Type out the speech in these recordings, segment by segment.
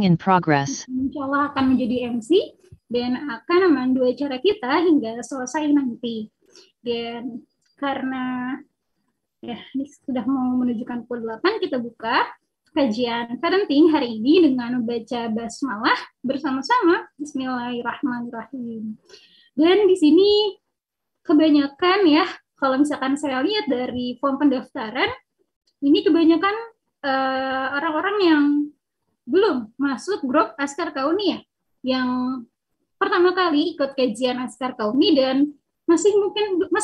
in progress. Insya Allah akan menjadi MC dan akan memandu acara kita hingga selesai nanti. Dan karena ini sudah mau menunjukkan pukul 8, kita buka kajian parenting hari ini dengan membaca basmalah bersama-sama. Bismillahirrahmanirrahim. Dan di sini kebanyakan ya, kalau misalkan saya lihat dari form pendaftaran, ini kebanyakan orang-orang yang belum masuk grup Askar Kauni ya, yang pertama kali ikut kajian Askar Kauni dan masih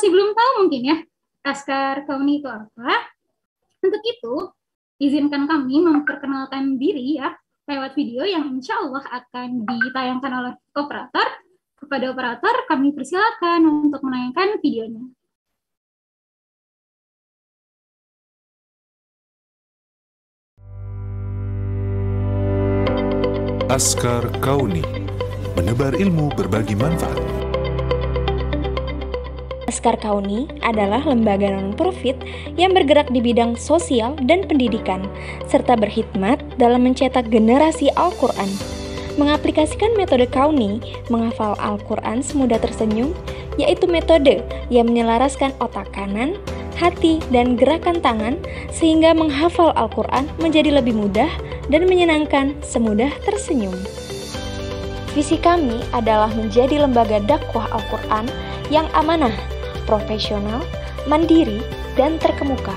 belum tahu mungkin ya Askar Kauni itu apa. Untuk itu, izinkan kami memperkenalkan diri ya lewat video yang insya Allah akan ditayangkan oleh operator. Kepada operator, kami persilakan untuk menayangkan videonya. Askar Kauni, menebar ilmu berbagi manfaat. Askar Kauni adalah lembaga non-profit yang bergerak di bidang sosial dan pendidikan, serta berkhidmat dalam mencetak generasi Al-Quran. Mengaplikasikan metode Kauni, menghafal Al-Quran semudah tersenyum, yaitu metode yang menyelaraskan otak kanan, hati, dan gerakan tangan, sehingga menghafal Al-Quran menjadi lebih mudah dan menyenangkan semudah tersenyum. Visi kami adalah menjadi lembaga dakwah Al-Quran yang amanah, profesional, mandiri, dan terkemuka.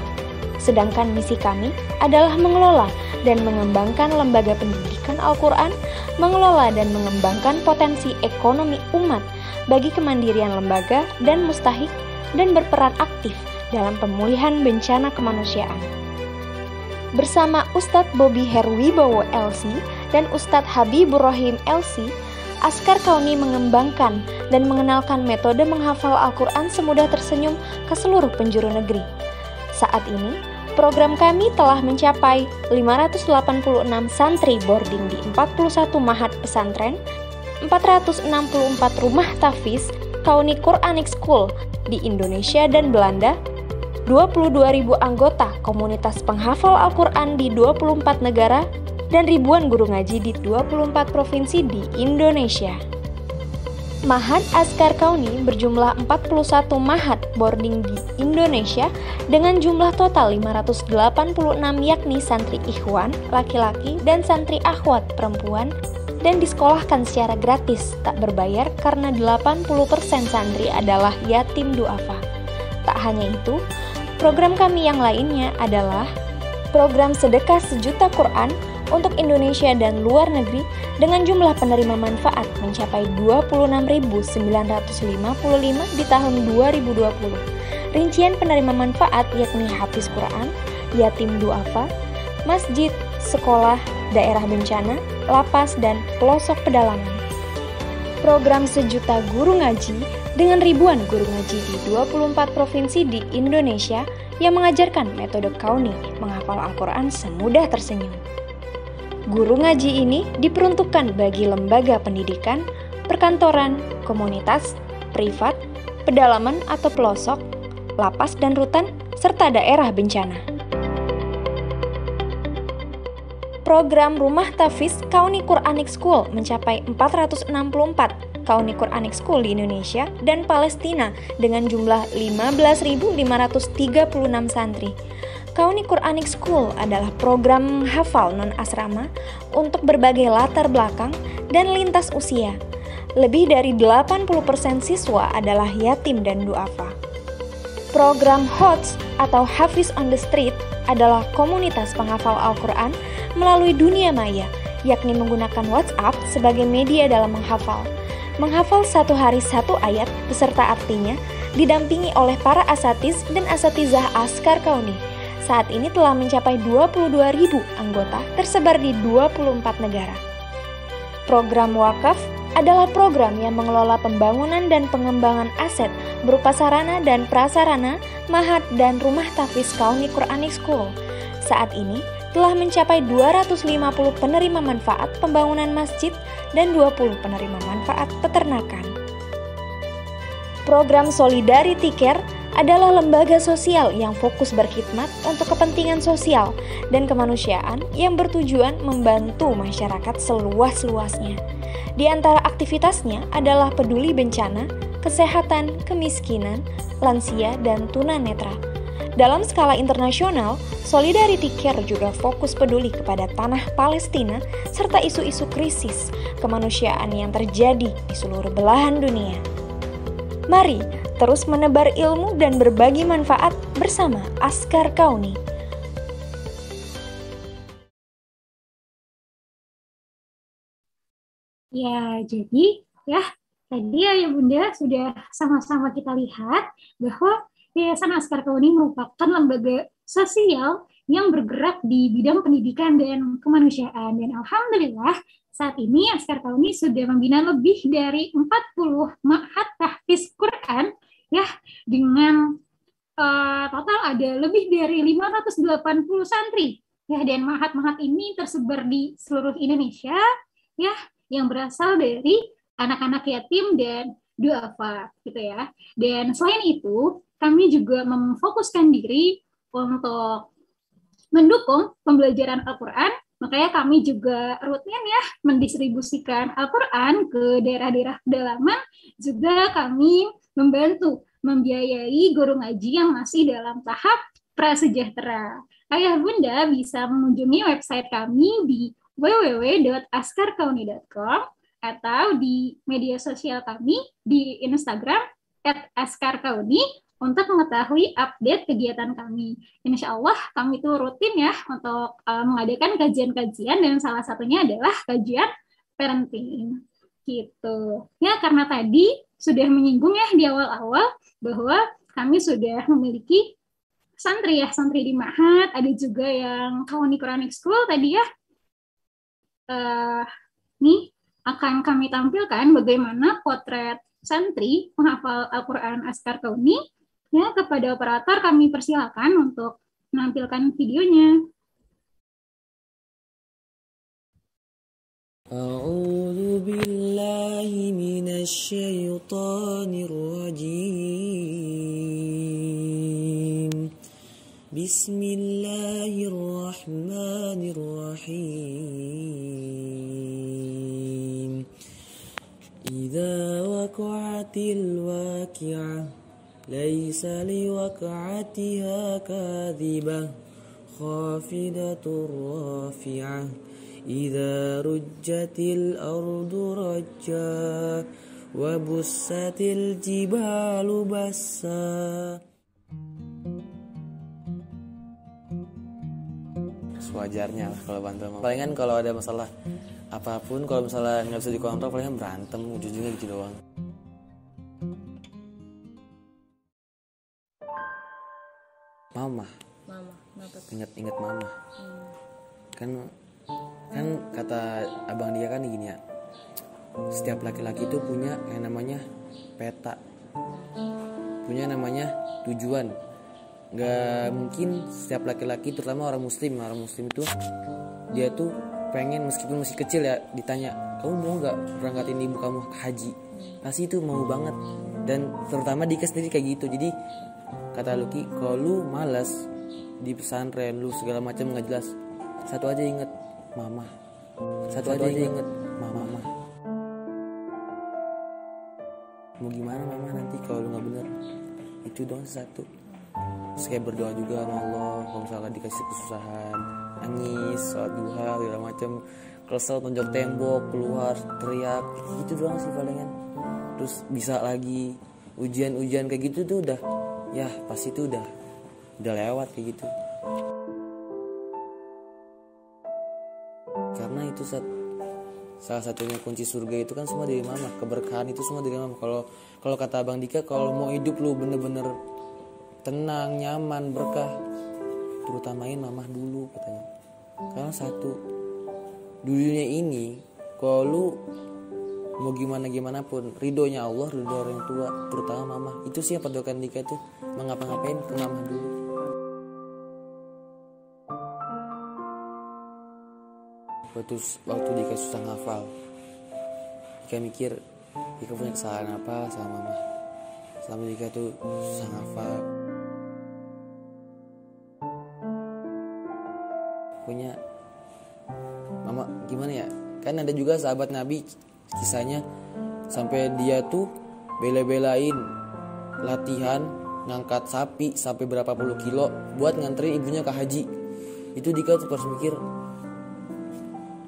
Sedangkan misi kami adalah mengelola dan mengembangkan lembaga pendidikan Al-Quran, mengelola dan mengembangkan potensi ekonomi umat bagi kemandirian lembaga dan mustahik, dan berperan aktif dalam pemulihan bencana kemanusiaan. Bersama Ustadz Bobby Herwibowo LC dan Ustadz Habibur Rahim LC, Askar Kauni mengembangkan dan mengenalkan metode menghafal Al-Quran semudah tersenyum ke seluruh penjuru negeri. Saat ini, program kami telah mencapai 586 santri boarding di 41 mahat pesantren, 464 rumah tahfiz Kauni Quranic School di Indonesia dan Belanda, 22.000 anggota komunitas penghafal Al-Quran di 24 negara, dan ribuan guru ngaji di 24 provinsi di Indonesia. Mahat Askar Kauni berjumlah 41 mahat boarding di Indonesia dengan jumlah total 586 yakni santri ikhwan, laki-laki, dan santri akhwat perempuan, dan disekolahkan secara gratis, tak berbayar karena 80% santri adalah yatim duafa. Tak hanya itu, program kami yang lainnya adalah program sedekah sejuta Quran untuk Indonesia dan luar negeri dengan jumlah penerima manfaat mencapai 26.955 di tahun 2020. Rincian penerima manfaat yakni hafiz Quran, yatim duafa, masjid, sekolah, daerah bencana, lapas, dan pelosok pedalaman. Program sejuta guru ngaji dengan ribuan guru ngaji di 24 provinsi di Indonesia yang mengajarkan metode Kauni menghafal Al-Quran semudah tersenyum. Guru ngaji ini diperuntukkan bagi lembaga pendidikan, perkantoran, komunitas, privat, pedalaman atau pelosok, lapas dan rutan, serta daerah bencana. Program Rumah Tahfiz Kauni Quranic School mencapai 464 Kauni Quranic School di Indonesia dan Palestina dengan jumlah 15.536 santri. Kauni Quranic School adalah program hafal non-asrama untuk berbagai latar belakang dan lintas usia. Lebih dari 80% siswa adalah yatim dan duafa. Program HOTS atau Hafiz on the Street adalah komunitas penghafal Al-Quran melalui dunia maya, yakni menggunakan WhatsApp sebagai media dalam menghafal. Menghafal satu hari satu ayat beserta artinya didampingi oleh para asatiz dan asatizah Askar Kauni. Saat ini telah mencapai 22.000 anggota tersebar di 24 negara. Program wakaf adalah program yang mengelola pembangunan dan pengembangan aset berupa sarana dan prasarana, mahat dan rumah tahfiz Kauni Quranic School. Saat ini telah mencapai 250 penerima manfaat pembangunan masjid dan 20 penerima manfaat peternakan. Program Solidarity Care adalah lembaga sosial yang fokus berkhidmat untuk kepentingan sosial dan kemanusiaan yang bertujuan membantu masyarakat seluas-luasnya. Di antara aktivitasnya adalah peduli bencana, kesehatan, kemiskinan, lansia, dan tunanetra. Dalam skala internasional, Solidarity Care juga fokus peduli kepada tanah Palestina serta isu-isu krisis kemanusiaan yang terjadi di seluruh belahan dunia. Mari terus menebar ilmu dan berbagi manfaat bersama Askar Kauni. Ya, jadi tadi ya Bunda sudah sama-sama kita lihat bahwa Yayasan Askar Kauni merupakan lembaga sosial yang bergerak di bidang pendidikan dan kemanusiaan. Dan alhamdulillah saat ini Askar Kauni sudah membina lebih dari 40 ma'had tahfiz Quran dengan total ada lebih dari 580 santri. Dan ma'had-ma'had ini tersebar di seluruh Indonesia yang berasal dari anak-anak yatim dan duafa gitu ya. Dan selain itu, kami juga memfokuskan diri untuk mendukung pembelajaran Al-Qur'an. Makanya kami juga rutin mendistribusikan Al-Qur'an ke daerah-daerah pedalaman. Juga kami membantu membiayai guru ngaji yang masih dalam tahap prasejahtera. Ayah Bunda bisa mengunjungi website kami di www.askarkauni.com atau di media sosial kami di Instagram @askarkauni untuk mengetahui update kegiatan kami. Insya Allah kami itu rutin untuk mengadakan kajian-kajian dan salah satunya adalah kajian parenting. Gitu. Ya, karena tadi sudah menyinggung di awal-awal bahwa kami sudah memiliki santri di Ma'had, ada juga yang Kauni Quranic School tadi nih akan kami tampilkan bagaimana potret santri penghafal Al-Quran Askar Kauni. Kepada operator kami persilakan untuk menampilkan videonya. A'udzu billahi minasy syaithanir rajim. Bismillahirrahmanirrahim. Idza waqa'atil waqi'ah laisa liwaqa'atiha kadhibah khafidatur rafi'ah. Idza rujjatil ardu rajja wa bussatil jibalu bassa. Sewajarnya lah kalau bantu. Palingan kalau ada masalah apapun, kalau misalnya nggak bisa dikontrol, palingan berantem, ujung-ujungnya gitu doang. Mama. Ingat mama. Kan kata abang dia kan gini ya. Setiap laki-laki itu punya yang namanya peta. Punya namanya tujuan. Gak mungkin setiap laki-laki, terutama orang muslim itu dia tuh pengen, meskipun masih kecil ya, ditanya kamu mau gak berangkatin ibu kamu ke haji, pasti itu mau banget. Dan terutama Dika sendiri kayak gitu. Jadi kata Lucky, kalau lu malas di pesantren lu segala macam nggak jelas, satu aja inget mama, mama. Mau gimana mama nanti kalau lu nggak bener, itu doang satu. Terus kayak berdoa juga sama Allah, kalau misalnya dikasih kesusahan, nangis, sholat duha, segala macam, kesel, tonjok tembok, keluar, teriak, gitu doang sih palingan. Terus bisa lagi ujian kayak gitu tuh udah, ya pasti itu udah lewat kayak gitu. Karena itu salah satunya kunci surga itu kan semua dari mama, keberkahan itu semua dari mama. Kalau kata Abang Dika, kalau mau hidup lu bener-bener tenang, nyaman, berkah, terutamain mamah dulu katanya. Karena satu, dunia ini kalau lu mau gimana pun, ridhonya Allah, ridho orang tua, terutama mama. Itu sih yang padokan Dika tuh, mengapa-ngapain ke mama dulu. Waktu Dika susah ngafal, Dika mikir Dika punya kesalahan apa sama mama, selama nikah tuh susah ngafal. Pokoknya mama gimana ya, kan ada juga sahabat Nabi kisahnya sampai dia tuh bela-belain latihan ngangkat sapi sampai berapa puluh kilo buat nganterin ibunya ke haji. Itu Dika tuh harus mikir,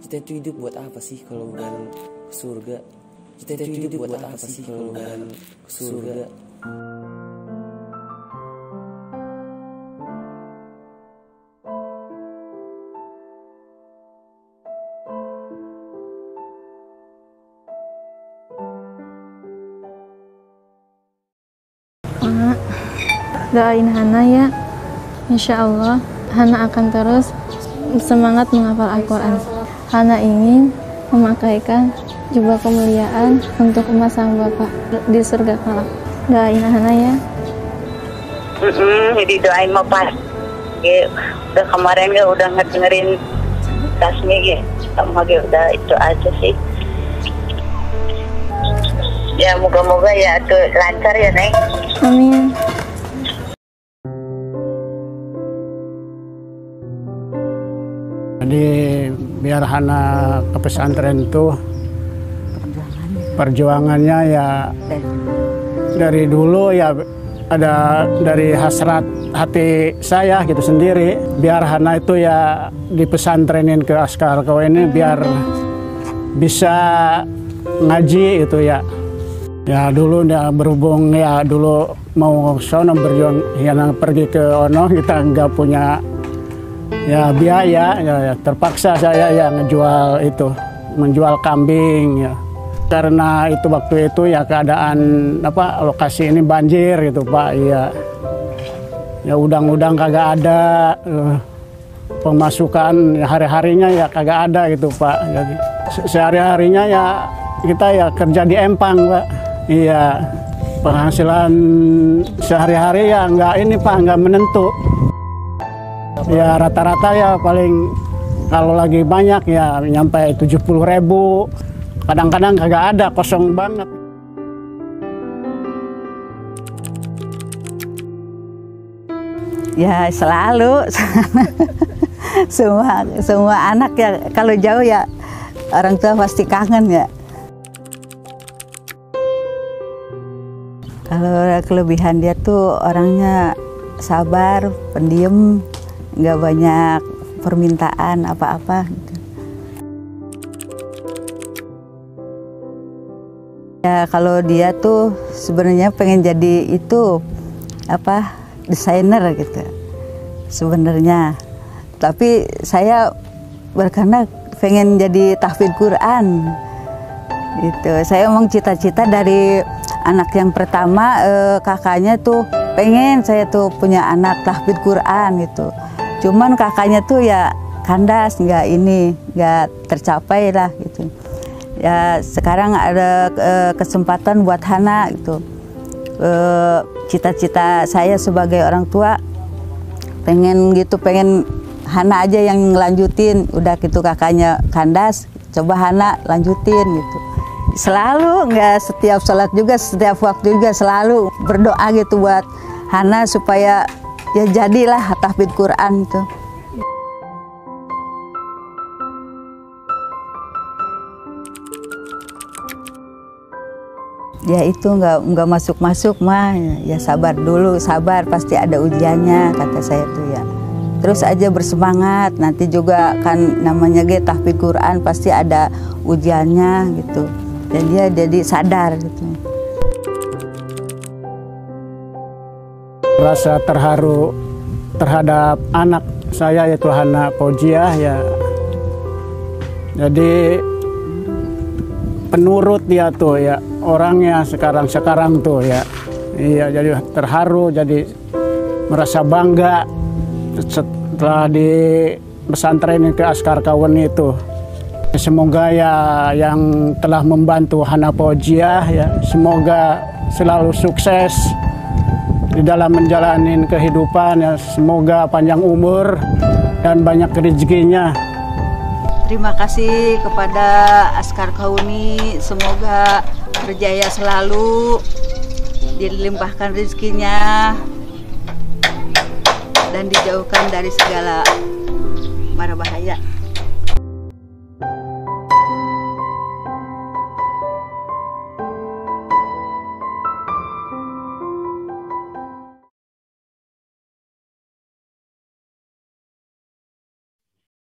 kita itu hidup buat apa sih kalau bukan ke surga? Kita itu hidup buat apa sih kalau bukan ke surga? Mak, doain Hana ya. Insya Allah Hana akan terus semangat menghafal Al-Quran. Hana ingin memakaikan jubah kemuliaan untuk emas sang Bapak di surga kelak. Doain Hana ya. Jadi doain mau pas. Udah kemarin ya udah ngedengerin tasnya ya. Sama udah itu aja sih. Ya moga-moga ya tuh lancar ya Neng. Amin. Jadi biar Hana ke pesantren tuh perjuangannya ya dari dulu ya ada dari hasrat hati saya gitu sendiri, biar Hana itu ya dipesantrenin ke Askar Kau ini biar bisa ngaji itu ya. Ya dulu ya berhubung ya dulu mau sono berjuang ya pergi ke ono, kita nggak punya ya biaya ya, terpaksa saya ya menjual kambing ya. Karena itu waktu itu ya keadaan lokasi ini banjir gitu Pak, iya. Ya udang-udang kagak ada, pemasukan hari-harinya ya kagak ada gitu Pak. Jadi sehari-harinya ya kita ya kerja di empang Pak. Iya, penghasilan sehari-hari ya nggak menentu. Ya rata-rata ya paling kalau lagi banyak ya nyampe 70.000. Kadang-kadang kagak ada, kosong banget. Ya selalu semua anak ya kalau jauh ya orang tua pasti kangen ya. Kalau kelebihan dia tuh orangnya sabar, pendiam, nggak banyak permintaan apa-apa. Ya kalau dia tuh sebenarnya pengen jadi itu desainer gitu sebenarnya. Tapi saya karena pengen jadi tahfidz Quran. Gitu. Saya emang cita-cita dari anak yang pertama, kakaknya tuh pengen saya tuh punya anak tahfidz Quran gitu. Cuman kakaknya tuh ya kandas, nggak tercapai lah gitu. Ya sekarang ada kesempatan buat Hana gitu. Cita-cita saya sebagai orang tua pengen Hana aja yang ngelanjutin. Udah gitu kakaknya kandas, coba Hana lanjutin gitu. Selalu nggak setiap sholat juga, setiap waktu juga selalu berdoa gitu buat Hana supaya ya jadilah tahfidz Quran itu. Ya itu nggak masuk mah ya sabar dulu, sabar pasti ada ujiannya kata saya tuh ya. Terus aja bersemangat, nanti juga kan namanya tahfidz Quran pasti ada ujiannya gitu. Dan dia jadi sadar gitu. Rasa terharu terhadap anak saya yaitu Hana Fauziah ya. Jadi penurut dia tuh ya, orangnya sekarang tuh ya. Iya, jadi terharu, jadi merasa bangga setelah di pesantren ke Askar Kawen itu. Semoga ya yang telah membantu Hana Fauziah ya, semoga selalu sukses di dalam menjalani kehidupan ya, semoga panjang umur dan banyak rezekinya. Terima kasih kepada Askar Kauni, semoga berjaya selalu dilimpahkan rezekinya dan dijauhkan dari segala mara bahaya.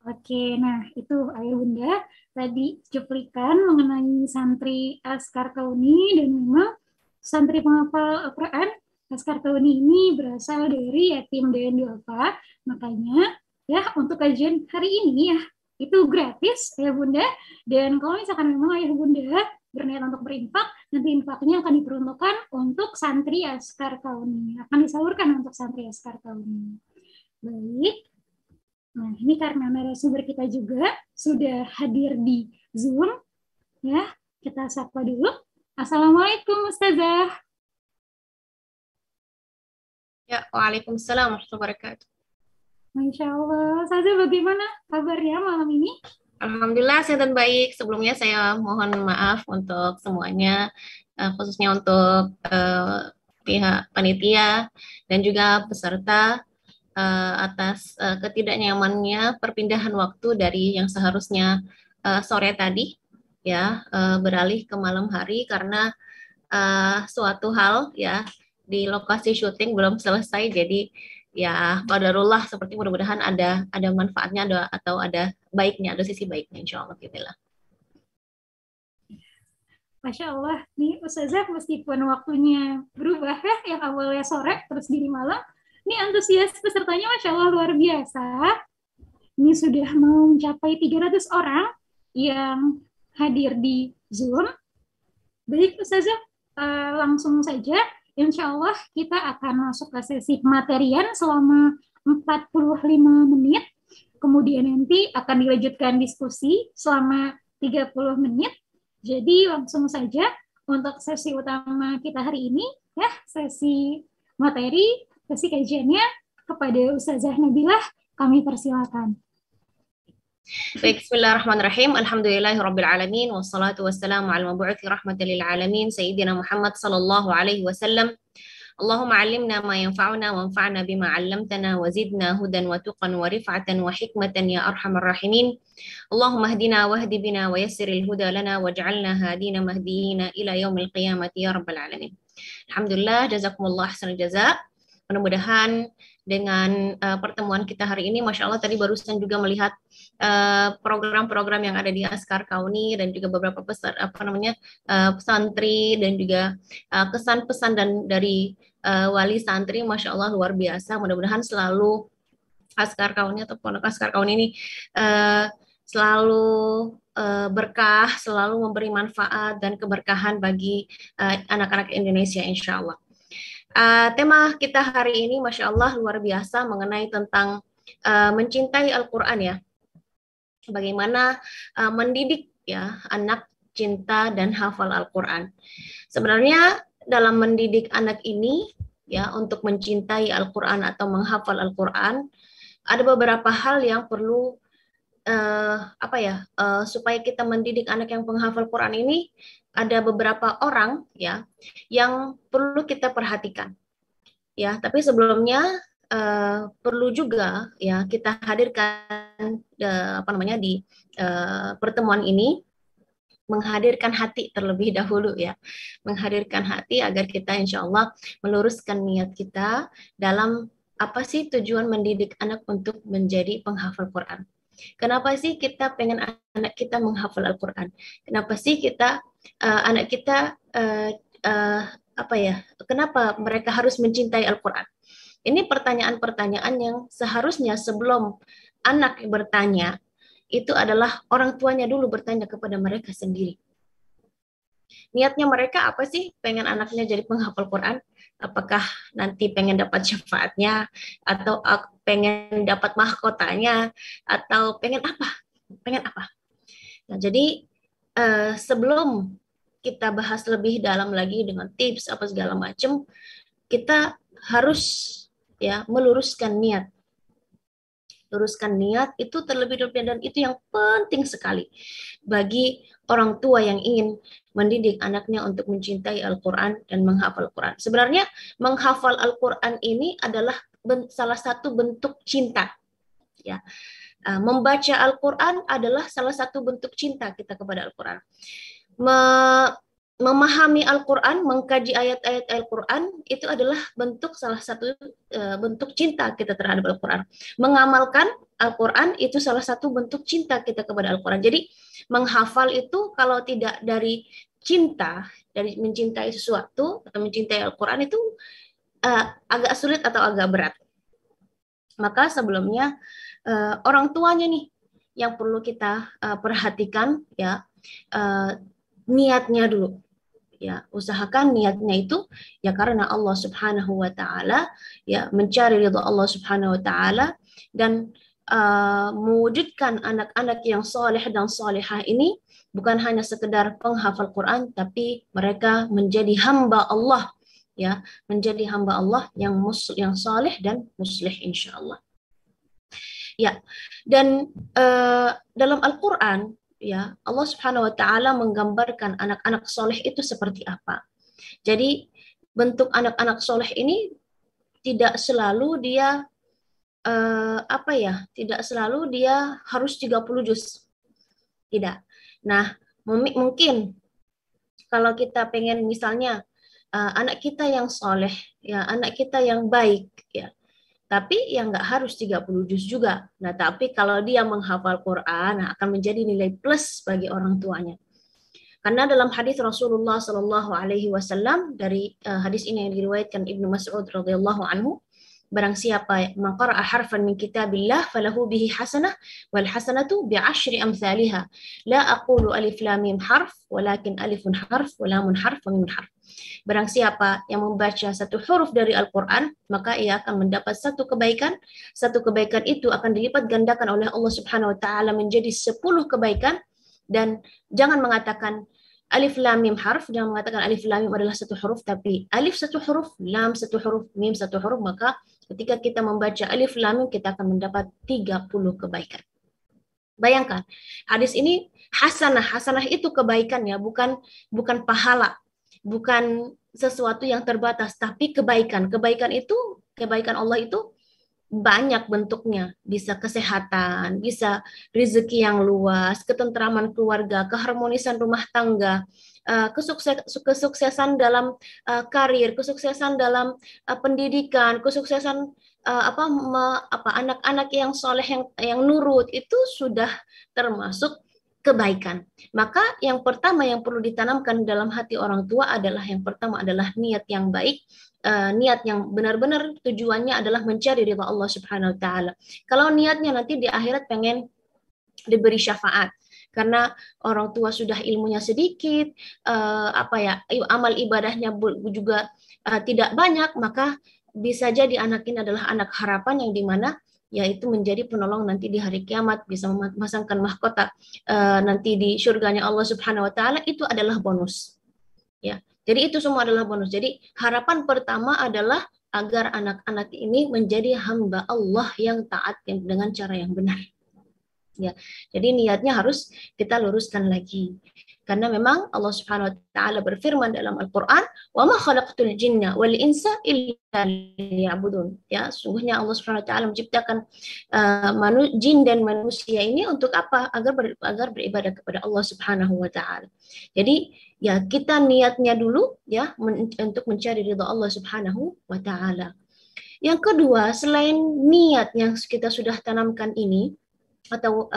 Oke, nah itu Ayah Bunda tadi cuplikan mengenai santri Askar Kauni, dan memang santri penghafal Al-Quran Askar Kauni ini berasal dari yatim dan duafa. Makanya ya untuk kajian hari ini ya itu gratis Ayah Bunda, dan kalau misalkan memang Ayah Bunda berniat untuk berinfak, nanti infaknya akan diperuntukkan untuk santri Askar Kauni, akan disalurkan untuk santri Askar Kauni. Baik. Nah, ini karena narasumber kita juga sudah hadir di Zoom, ya, kita sapa dulu. Assalamualaikum, Ustazah. Ya, waalaikumsalam warahmatullahi wabarakatuh. Masya Allah, Ustazah bagaimana kabarnya malam ini? Alhamdulillah sehat dan baik. Sebelumnya saya mohon maaf untuk semuanya, khususnya untuk pihak panitia dan juga peserta atas ketidaknyamannya perpindahan waktu dari yang seharusnya sore tadi ya beralih ke malam hari karena suatu hal ya di lokasi syuting belum selesai, jadi ya qadarullah, seperti mudah-mudahan ada manfaatnya atau ada baiknya, ada sisi baiknya insyaallah bismillah. Masya Allah, nih Ustazah meskipun waktunya berubah ya, yang awalnya sore terus jadi malam, ini antusias pesertanya Masya Allah luar biasa. Ini sudah mau mencapai 300 orang yang hadir di Zoom. Baik Ustazah, langsung saja insya Allah kita akan masuk ke sesi pematerian selama 45 menit. Kemudian nanti akan dilanjutkan diskusi selama 30 menit. Jadi langsung saja untuk sesi utama kita hari ini, ya, sesi materi, sesi kajiannya kepada Ustazah Nabilah, kami persilakan. Baik, bismillahirrahmanirrahim. Alhamdulillahirabbil alamin wassalatu wassalamu ala mabu'uthi rahmatan lil alamin sayyidina Muhammad sallallahu alaihi wasallam. Allahumma 'allimna ma yanfa'una wanfa'na bima 'allamtana wa zidna hudan wa tuqan wa rif'atan wa hikmatan ya arhamar rahimin. Allahumma hdina wahdi bina wa yassiril huda lana waj'alna hadina mahdiyina ila yaumil qiyamati ya rabbal alamin. Alhamdulillah, jazakumullah ahsanal jazaa. Mudah-mudahan dengan pertemuan kita hari ini, Masya Allah tadi barusan juga melihat program-program yang ada di Askar Kauni dan juga beberapa santri dan juga kesan-pesan dan dari wali santri, Masya Allah luar biasa. Mudah-mudahan selalu Askar Kauni atau Pondok Askar Kauni ini selalu berkah, selalu memberi manfaat dan keberkahan bagi anak-anak Indonesia insya Allah. Tema kita hari ini Masya Allah luar biasa mengenai tentang mencintai Al-Quran ya. Bagaimana mendidik ya anak cinta dan hafal Al-Quran. Sebenarnya dalam mendidik anak ini ya untuk mencintai Al-Quran atau menghafal Al-Quran, ada beberapa hal yang perlu supaya kita mendidik anak yang penghafal Quran ini, ada beberapa orang ya yang perlu kita perhatikan ya. Tapi sebelumnya perlu juga ya kita hadirkan di pertemuan ini, menghadirkan hati terlebih dahulu ya, menghadirkan hati agar kita insya Allah meluruskan niat kita dalam apa sih tujuan mendidik anak untuk menjadi penghafal Quran. Kenapa sih kita pengen anak kita menghafal Al-Quran? Kenapa sih kita anak kita kenapa mereka harus mencintai Al-Quran? Ini pertanyaan-pertanyaan yang seharusnya sebelum anak bertanya, itu adalah orang tuanya dulu bertanya kepada mereka sendiri. Niatnya mereka apa sih pengen anaknya jadi penghafal Quran? Apakah nanti pengen dapat syafaatnya, atau pengen dapat mahkotanya, atau pengen apa? Nah, jadi sebelum kita bahas lebih dalam lagi dengan tips apa segala macam, kita harus ya meluruskan niat. Luruskan niat itu terlebih dahulu, dan itu yang penting sekali bagi orang tua yang ingin mendidik anaknya untuk mencintai Al-Quran dan menghafal Al-Quran. Sebenarnya menghafal Al-Quran ini adalah salah satu bentuk cinta. Ya, membaca Al-Quran adalah salah satu bentuk cinta kita kepada Al-Quran. Memahami Al-Quran, mengkaji ayat-ayat Al-Quran, itu adalah salah satu bentuk cinta kita terhadap Al-Quran. Mengamalkan Al-Quran itu salah satu bentuk cinta kita kepada Al-Quran. Jadi menghafal itu kalau tidak dari cinta, dari mencintai sesuatu atau mencintai Al-Quran itu agak sulit atau agak berat. Maka sebelumnya orang tuanya nih yang perlu kita perhatikan, ya, niatnya dulu. Ya, usahakan niatnya itu ya karena Allah Subhanahu wa taala, ya, mencari ridha Allah Subhanahu wa taala, dan mewujudkan anak-anak yang saleh dan salihah ini bukan hanya sekedar penghafal Quran, tapi mereka menjadi hamba Allah, ya, menjadi hamba Allah yang saleh dan muslih insyaallah. Ya, dan dalam Al-Quran, ya, Allah Subhanahu wa taala menggambarkan anak-anak soleh itu seperti apa. Jadi bentuk anak-anak soleh ini tidak selalu dia tidak selalu dia harus 30 juz. Tidak. Nah, mungkin kalau kita pengen misalnya anak kita yang soleh, ya, anak kita yang baik, ya, tapi yang nggak harus 30 juz juga. Nah, tapi kalau dia menghafal Quran, akan menjadi nilai plus bagi orang tuanya. Karena dalam hadis Rasulullah Shallallahu Alaihi Wasallam, dari hadis ini yang diriwayatkan Ibnu Mas'ud radhiyallahu anhu, barang siapa maqara'a harfan min kitabillah falahu bihi hasanah wal hasanatu bi'ashri amsalha. La aqulu alif lam mim harf walakin alifun harf wa lamun harf wa mimun harf. Barang siapa yang membaca satu huruf dari Al-Quran, maka ia akan mendapat satu kebaikan. Satu kebaikan itu akan dilipat gandakan oleh Allah Subhanahu wa taala menjadi 10 kebaikan. Dan jangan mengatakan alif lam mim harf, jangan mengatakan alif lam mim adalah satu huruf, tapi alif satu huruf, lam satu huruf, mim satu huruf, maka ketika kita membaca alif lam mim kita akan mendapat 30 kebaikan. Bayangkan, hadis ini hasanah itu kebaikan, ya, bukan pahala, bukan sesuatu yang terbatas, tapi kebaikan. Kebaikan Allah itu banyak bentuknya. Bisa kesehatan, bisa rezeki yang luas, ketentraman keluarga, keharmonisan rumah tangga, kesuksesan dalam karir, kesuksesan dalam pendidikan, kesuksesan anak-anak yang soleh, yang nurut, itu sudah termasuk kebaikan. Maka yang pertama yang perlu ditanamkan dalam hati orang tua adalah, yang pertama adalah niat yang baik, niat yang benar-benar tujuannya adalah mencari ridha Allah Subhanahu wa taala. Kalau niatnya nanti di akhirat pengen diberi syafaat karena orang tua sudah ilmunya sedikit, amal ibadahnya juga tidak banyak, maka bisa jadi anak ini adalah anak harapan yang dimana yaitu menjadi penolong nanti di hari kiamat, bisa memasangkan mahkota nanti di surganya Allah Subhanahu wa taala. Itu adalah bonus. Ya. Jadi itu semua adalah bonus. Jadi harapan pertama adalah agar anak-anak ini menjadi hamba Allah yang taat dengan cara yang benar. Ya. Jadi niatnya harus kita luruskan lagi. Karena memang Allah Subhanahu wa taala berfirman dalam Al-Qur'an, "Wa ma khalaqtul jinna wal insa illa liya'budun." Ya, sungguhnya Allah Subhanahu wa taala menciptakan jin dan manusia ini untuk apa? Agar beribadah kepada Allah Subhanahu wa taala. Jadi, ya, kita niatnya dulu, ya, untuk mencari ridha Allah Subhanahu wa taala. Yang kedua, selain niat yang kita sudah tanamkan ini, atau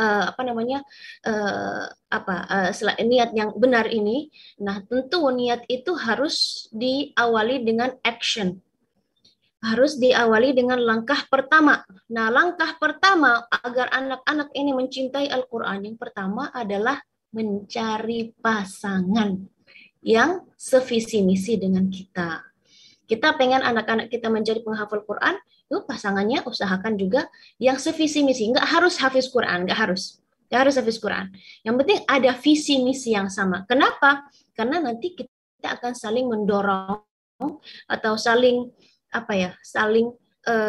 niat yang benar ini, nah tentu niat itu harus diawali dengan action, harus diawali dengan langkah pertama. Nah, langkah pertama agar anak-anak ini mencintai Al-Quran, yang pertama adalah mencari pasangan yang sevisi misi dengan kita. Kita pengen anak-anak kita menjadi penghafal Quran, itu pasangannya usahakan juga yang sevisi misi. Nggak harus hafiz Quran, nggak harus hafiz Quran. Yang penting ada visi misi yang sama. Kenapa? Karena nanti kita akan saling mendorong atau saling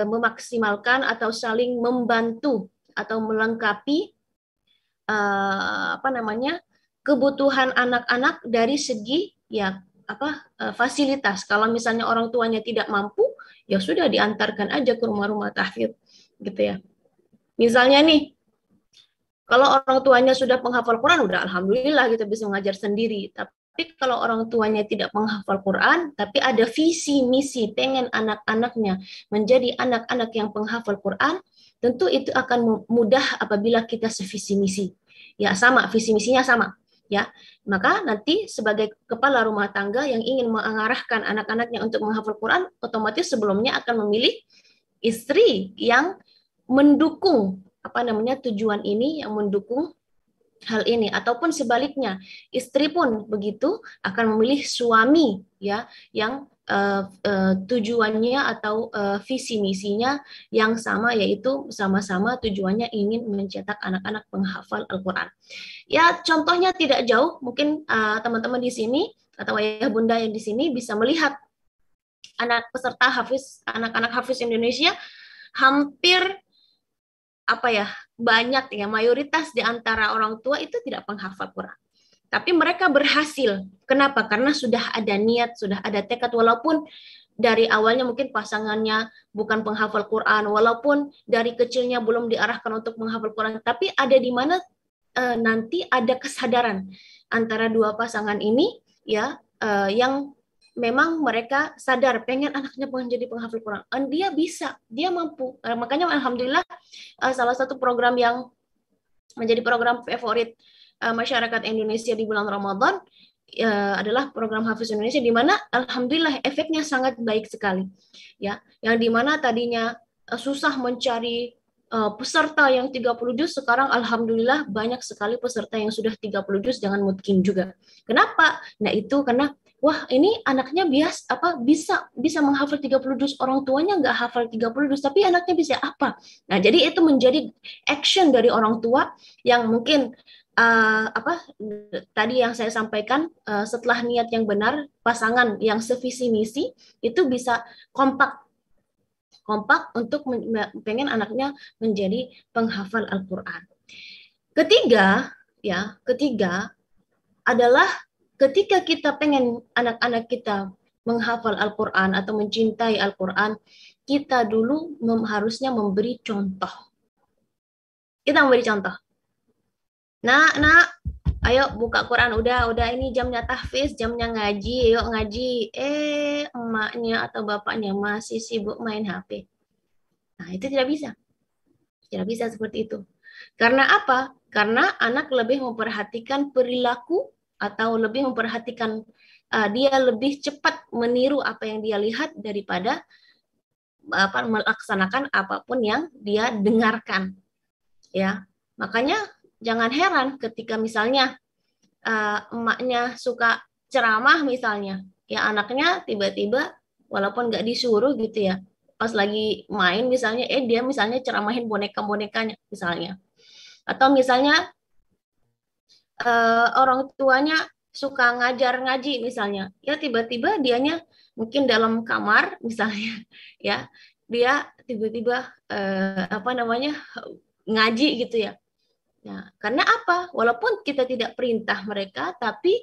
memaksimalkan atau saling membantu atau melengkapi kebutuhan anak-anak dari segi ya fasilitas. Kalau misalnya orang tuanya tidak mampu, ya sudah diantarkan aja ke rumah-rumah tahfidz gitu ya. Misalnya nih, kalau orang tuanya sudah penghafal Quran, udah alhamdulillah kita bisa mengajar sendiri. Tapi kalau orang tuanya tidak menghafal Quran, tapi ada visi misi pengen anak-anaknya menjadi anak-anak yang penghafal Quran, tentu itu akan mudah apabila kita sevisi misi. Ya sama, visi misinya sama. Ya, maka nanti sebagai kepala rumah tangga yang ingin mengarahkan anak-anaknya untuk menghafal Quran, otomatis sebelumnya akan memilih istri yang mendukung tujuan ini, yang mendukung hal ini, ataupun sebaliknya istri pun begitu akan memilih suami ya yang tujuannya atau visi misinya yang sama, yaitu sama-sama tujuannya ingin mencetak anak-anak penghafal Al-Quran. Ya contohnya tidak jauh, mungkin teman-teman di sini atau ayah bunda yang di sini bisa melihat anak peserta hafiz, anak-anak hafiz Indonesia hampir banyak ya, mayoritas di antara orang tua itu tidak penghafal Quran. Tapi mereka berhasil. Kenapa? Karena sudah ada niat, sudah ada tekad, walaupun dari awalnya mungkin pasangannya bukan penghafal Quran, walaupun dari kecilnya belum diarahkan untuk menghafal Quran, tapi ada di mana nanti ada kesadaran antara dua pasangan ini ya, yang memang mereka sadar pengen anaknya menjadi penghafal Quran. Dan dia bisa, dia mampu. Makanya alhamdulillah salah satu program yang menjadi program favorit masyarakat Indonesia di bulan Ramadan adalah program Hafiz Indonesia, di mana alhamdulillah efeknya sangat baik sekali. Ya, yang di mana tadinya susah mencari peserta yang 30 juz, sekarang alhamdulillah banyak sekali peserta yang sudah 30 juz dengan mutkin juga. Kenapa? Nah, itu karena wah, ini anaknya bisa menghafal 30 juz, orang tuanya nggak hafal 30 juz, tapi anaknya bisa apa? Nah, jadi itu menjadi action dari orang tua yang mungkin tadi yang saya sampaikan, setelah niat yang benar, pasangan yang sevisi misi itu bisa kompak untuk pengen anaknya menjadi penghafal Al-Quran. Ketiga adalah ketika kita pengen anak-anak kita menghafal Al-Quran atau mencintai Al-Quran, kita dulu harusnya memberi contoh. Kita memberi contoh. Nak, ayo buka Quran, udah ini jamnya tahfiz, jamnya ngaji, yuk ngaji. Emaknya atau bapaknya masih sibuk main HP. Nah, itu tidak bisa. Tidak bisa seperti itu. Karena apa? Karena anak lebih memperhatikan perilaku atau lebih memperhatikan, dia lebih cepat meniru apa yang dia lihat daripada melaksanakan apapun yang dia dengarkan. Ya, makanya jangan heran ketika misalnya emaknya suka ceramah misalnya, ya anaknya tiba-tiba walaupun nggak disuruh gitu ya, pas lagi main misalnya, dia misalnya ceramahin boneka-bonekanya misalnya. Atau misalnya orang tuanya suka ngajar ngaji misalnya, ya tiba-tiba dianya mungkin dalam kamar misalnya, ya dia tiba-tiba ngaji gitu ya. Nah, karena apa? Walaupun kita tidak perintah mereka, tapi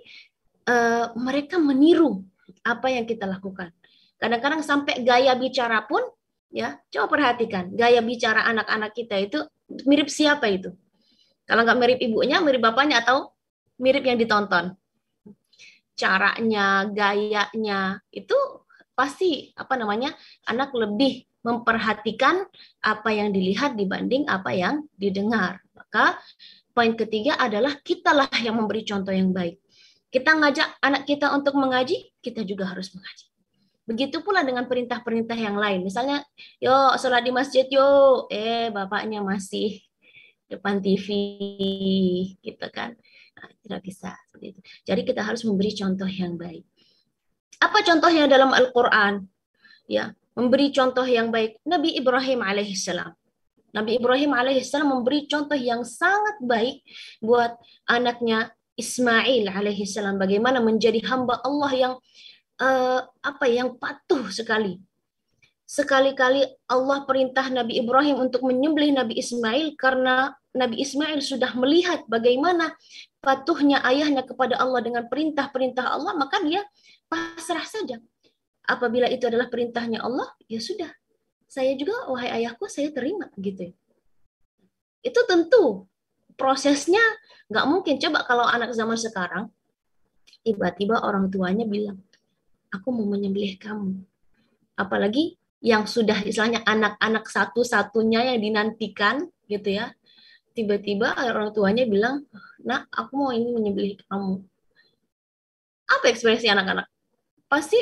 mereka meniru apa yang kita lakukan. Kadang-kadang sampai gaya bicara pun, ya coba perhatikan gaya bicara anak-anak kita itu mirip siapa itu? Kalau nggak mirip ibunya, mirip bapaknya, atau mirip yang ditonton. Caranya, gayanya itu pasti anak lebih memperhatikan apa yang dilihat dibanding apa yang didengar. Maka poin ketiga adalah kitalah yang memberi contoh yang baik. Kita ngajak anak kita untuk mengaji, kita juga harus mengaji. Begitu pula dengan perintah-perintah yang lain. Misalnya, yuk sholat di masjid yuk. Bapaknya masih depan TV, gitu kan. Nah, tidak bisa seperti itu. Jadi kita harus memberi contoh yang baik. Apa contohnya dalam Al-Quran? Ya, memberi contoh yang baik. Nabi Ibrahim alaihissalam. Nabi Ibrahim alaihissalam memberi contoh yang sangat baik buat anaknya Ismail alaihissalam. Bagaimana menjadi hamba Allah yang yang patuh sekali. Sekali-kali Allah perintah Nabi Ibrahim untuk menyembelih Nabi Ismail karena Nabi Ismail sudah melihat bagaimana patuhnya ayahnya kepada Allah dengan perintah-perintah Allah, maka dia pasrah saja. Apabila itu adalah perintahnya Allah, ya sudah. Saya juga, wahai ayahku, saya terima gitu. Itu tentu prosesnya nggak mungkin. Coba kalau anak zaman sekarang, tiba-tiba orang tuanya bilang, aku mau menyembelih kamu. Apalagi yang sudah istilahnya anak-anak satu-satunya yang dinantikan gitu ya. Tiba-tiba orang tuanya bilang, nak, aku mau ini menyembelih kamu. Apa ekspresi anak-anak? Pasti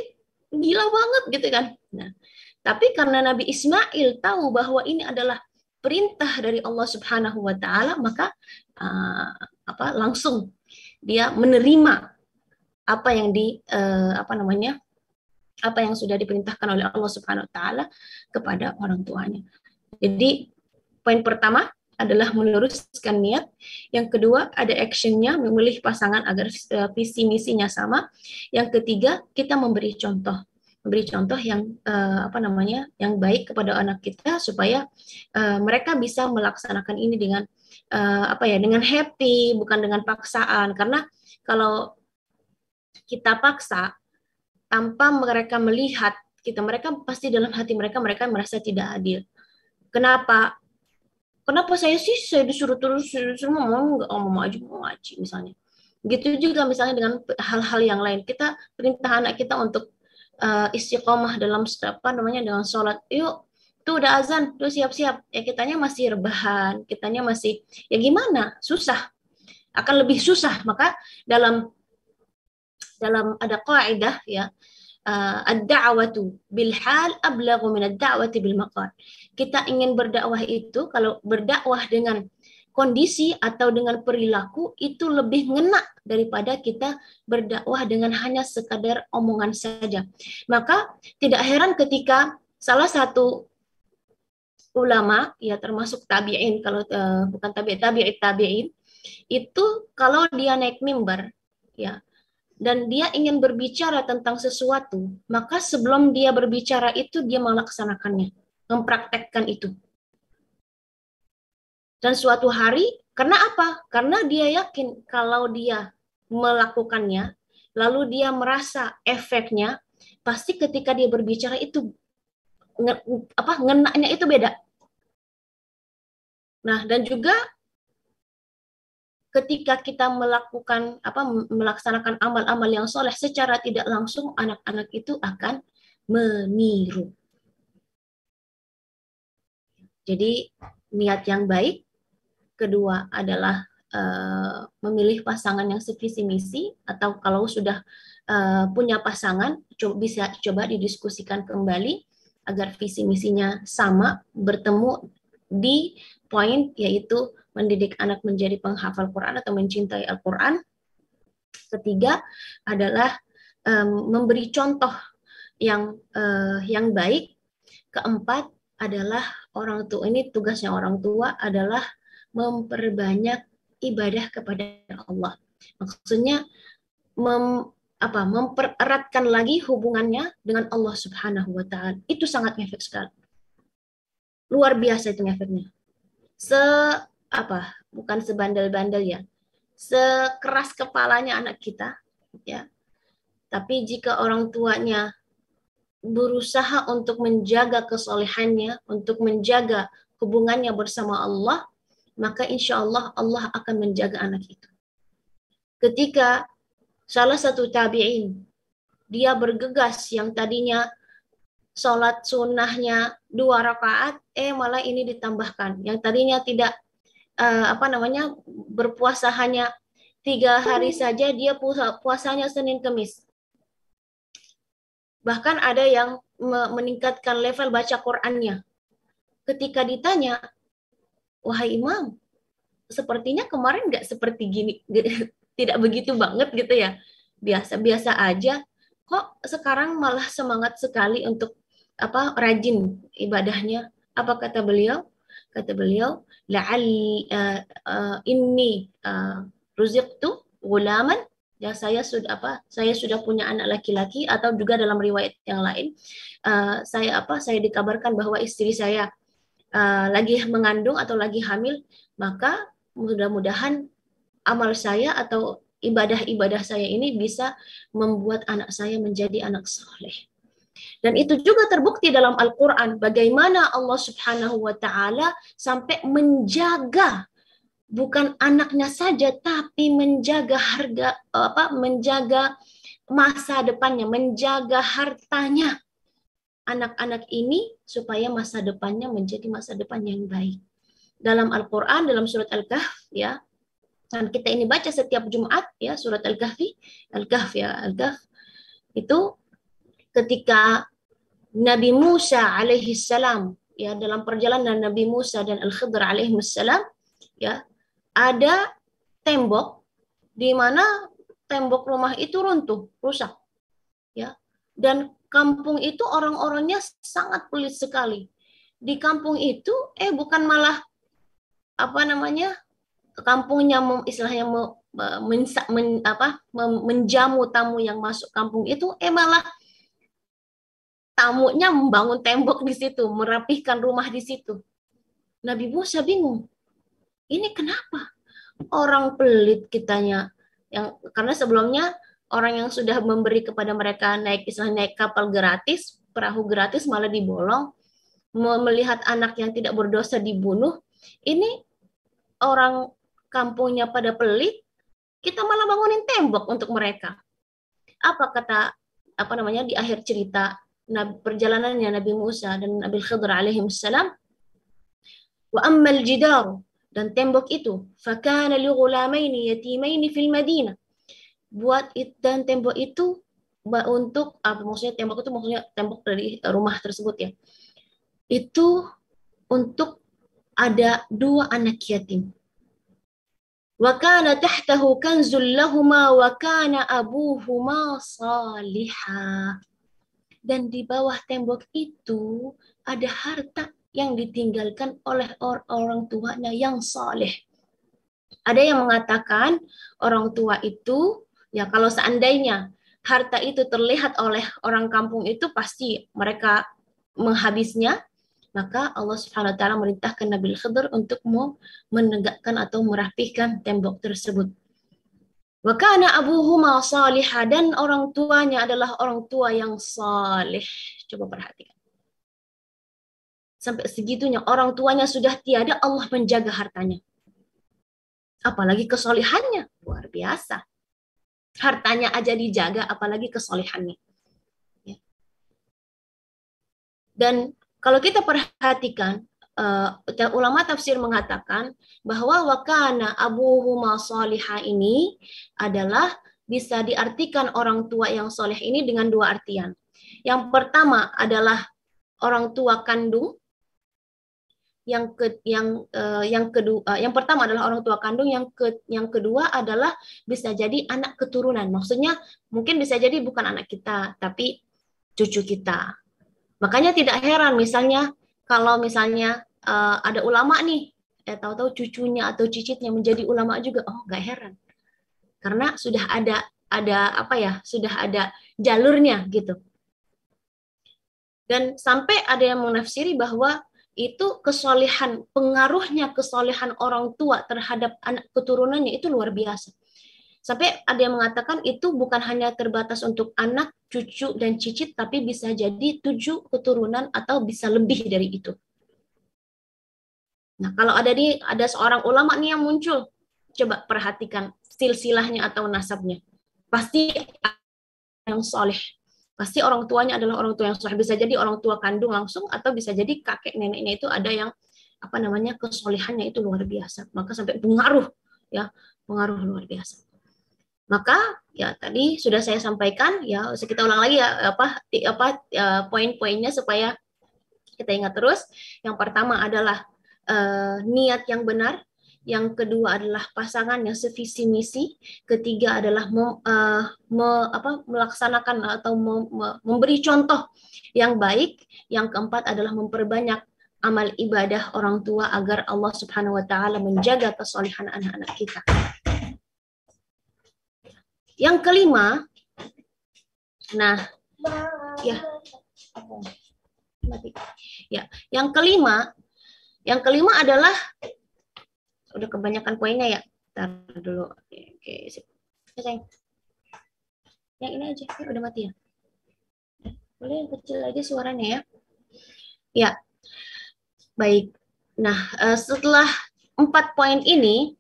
gila banget gitu kan. Nah, tapi karena Nabi Ismail tahu bahwa ini adalah perintah dari Allah Subhanahu wa taala, maka langsung dia menerima apa yang apa yang sudah diperintahkan oleh Allah Subhanahu wa taala kepada orang tuanya. Jadi poin pertama adalah meluruskan niat. Yang kedua, ada actionnya, memilih pasangan agar visi misinya sama. Yang ketiga, kita memberi contoh yang yang baik kepada anak kita supaya mereka bisa melaksanakan ini dengan dengan happy, bukan dengan paksaan. Karena kalau kita paksa tanpa mereka melihat mereka pasti dalam hati mereka merasa tidak adil. Kenapa saya disuruh terus mau ngaji misalnya. Gitu juga misalnya dengan hal-hal yang lain. Kita perintah anak kita untuk istiqomah dalam dalam sholat. Yuk, tuh udah azan, tuh siap-siap. Ya kitanya masih rebahan, kitanya masih ya gimana? Susah. Akan lebih susah. Maka dalam ada kaidah ya, ad-da'watu bil hal ablaghu min ad-da'wati bil maqal. Kita ingin berdakwah itu, kalau berdakwah dengan kondisi atau dengan perilaku itu lebih ngena daripada kita berdakwah dengan hanya sekadar omongan saja. Maka tidak heran ketika salah satu ulama ya termasuk tabi'in, kalau bukan tabi'in itu kalau dia naik mimbar ya dan dia ingin berbicara tentang sesuatu, maka sebelum dia berbicara itu dia melaksanakannya, mempraktekkan itu. Dan suatu hari, karena apa? Karena dia yakin kalau dia melakukannya, lalu dia merasa efeknya, pasti ketika dia berbicara itu ngenaknya itu beda. Nah, dan juga ketika kita melaksanakan amal-amal yang soleh secara tidak langsung, anak-anak itu akan meniru. Jadi niat yang baik, kedua adalah memilih pasangan yang sevisi misi, atau kalau sudah punya pasangan, bisa coba didiskusikan kembali agar visi misinya sama, bertemu di poin yaitu mendidik anak menjadi penghafal Quran atau mencintai Al-Quran. Ketiga adalah memberi contoh yang baik. Keempat adalah orang tua. Ini tugasnya orang tua adalah memperbanyak ibadah kepada Allah. Maksudnya mempereratkan lagi hubungannya dengan Allah Subhanahu wa taala. Itu sangat ngefek sekali. Luar biasa itu ngefeknya. Bukan sebandel-bandel ya, sekeras kepalanya anak kita ya, tapi jika orang tuanya berusaha untuk menjaga kesolehannya, untuk menjaga hubungannya bersama Allah, maka insya Allah Allah akan menjaga anak itu. Ketika salah satu tabi'in dia bergegas yang tadinya sholat sunnahnya 2 rakaat, malah ini ditambahkan. Yang tadinya tidak berpuasa hanya 3 hari saja, dia puasanya Senin Kemis. Bahkan ada yang meningkatkan level baca Qur'annya. Ketika ditanya, wahai imam, sepertinya kemarin nggak seperti gini, tidak begitu banget gitu ya, biasa-biasa aja. Kok sekarang malah semangat sekali untuk rajin ibadahnya? Apa kata beliau? Kata beliau, la'alli inni ruziqtu ghulaman, ya saya sudah punya anak laki-laki, atau juga dalam riwayat yang lain saya dikabarkan bahwa istri saya lagi mengandung atau lagi hamil, maka mudah-mudahan amal saya atau ibadah-ibadah saya ini bisa membuat anak saya menjadi anak soleh. Dan itu juga terbukti dalam Al-Quran, bagaimana Allah Subhanahu wa Ta'ala sampai menjaga bukan anaknya saja, tapi menjaga menjaga masa depannya, menjaga hartanya anak-anak ini supaya masa depannya menjadi masa depan yang baik. Dalam Al-Quran, dalam surat Al-Kahf, ya, dan kita ini baca setiap Jumat, ya, surat Al-Kahf, itu ketika Nabi Musa alaihi salam, ya, dalam perjalanan Nabi Musa dan Al-Khidr alaihi salam, ya, ada tembok di mana tembok rumah itu runtuh, rusak, ya, dan kampung itu orang-orangnya sangat pelit sekali. Di kampung itu bukan malah kampungnya istilahnya menjamu tamu yang masuk kampung itu, malah tamunya membangun tembok di situ, merapihkan rumah di situ. Nabi Musa bingung. Ini kenapa? Orang pelit kitanya, karena sebelumnya orang yang sudah memberi kepada mereka naik kapal gratis, perahu gratis, malah dibolong. Melihat anak yang tidak berdosa dibunuh, ini orang kampungnya pada pelit, kita malah bangunin tembok untuk mereka. Apa kata di akhir cerita perjalanannya Nabi Musa dan Nabi Khidr alaihi salam? Wa ammal jidaru, dan tembok itu, fakana li ghulamaini yatimaini fil Madinah. Dan tembok itu untuk tembok itu maksudnya tembok dari rumah tersebut, ya. Itu untuk ada 2 anak yatim. Wa kana tahtahu kanzul lahuma wa kana abuhuma salihah. Dan di bawah tembok itu ada harta yang ditinggalkan oleh orang tuanya yang saleh. Ada yang mengatakan orang tua itu, ya, kalau seandainya harta itu terlihat oleh orang kampung itu, pasti mereka menghabisnya. Maka Allah Subhanahu wa Ta'ala merintahkan Nabi Khidr untuk menegakkan atau merapihkan tembok tersebut. Wa kana abuhuma salihah, dan orang tuanya adalah orang tua yang saleh. Coba perhatikan. Sampai segitunya orang tuanya sudah tiada, Allah menjaga hartanya. Apalagi kesolihannya, luar biasa. Hartanya aja dijaga, apalagi kesolihannya. Ya. Dan kalau kita perhatikan, ulama tafsir mengatakan bahwa wakana abuhuma salihah ini adalah bisa diartikan orang tua yang soleh ini dengan 2 artian. Yang pertama adalah orang tua kandung. Yang pertama adalah orang tua kandung, yang kedua adalah bisa jadi anak keturunan. Maksudnya mungkin bisa jadi bukan anak kita, tapi cucu kita. Makanya tidak heran misalnya kalau misalnya ada ulama nih, tahu-tahu cucunya atau cicitnya menjadi ulama juga, nggak heran, karena sudah ada sudah ada jalurnya gitu. Dan sampai ada yang menafsiri bahwa itu kesolehan, pengaruhnya kesolehan orang tua terhadap anak keturunannya itu luar biasa. Sampai ada yang mengatakan itu bukan hanya terbatas untuk anak, cucu, dan cicit, tapi bisa jadi 7 keturunan atau bisa lebih dari itu. Nah, kalau ada seorang ulama nih yang muncul, coba perhatikan silsilahnya atau nasabnya. Pasti yang soleh. Pasti orang tuanya adalah orang tua yang soleh. Bisa jadi orang tua kandung langsung, atau bisa jadi kakek neneknya itu ada yang kesolehannya itu luar biasa. Maka sampai pengaruh luar biasa. Maka ya tadi sudah saya sampaikan, ya kita ulang lagi ya poin-poinnya supaya kita ingat terus. Yang pertama adalah niat yang benar, yang kedua adalah pasangan yang sevisi misi, ketiga adalah melaksanakan atau memberi contoh yang baik, yang keempat adalah memperbanyak amal ibadah orang tua agar Allah Subhanahu wa Ta'ala menjaga kesolehan anak-anak kita. Yang kelima, yang kelima Yang kelima adalah, udah kebanyakan poinnya ya. Ntar dulu. Oke, sip. Sayang. Yang ini aja, ya, udah mati ya. Boleh yang kecil aja suaranya ya. Ya, baik. Nah, setelah 4 poin ini,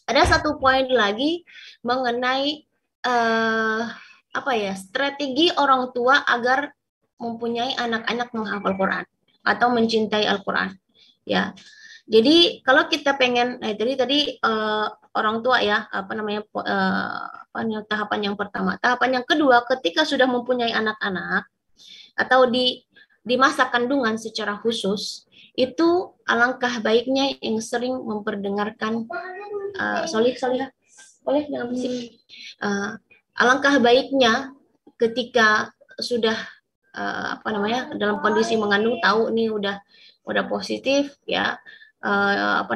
ada 1 poin lagi mengenai strategi orang tua agar mempunyai anak-anak menghafal Quran atau mencintai Al-Quran. Ya, jadi kalau kita pengen, tadi orang tua ya, tahapan yang pertama. Tahapan yang kedua, ketika sudah mempunyai anak-anak atau di masa kandungan secara khusus, itu alangkah baiknya yang sering memperdengarkan solihah, boleh jangan berisik. Alangkah baiknya ketika sudah dalam kondisi mengandung, tahu nih udah positif ya, 2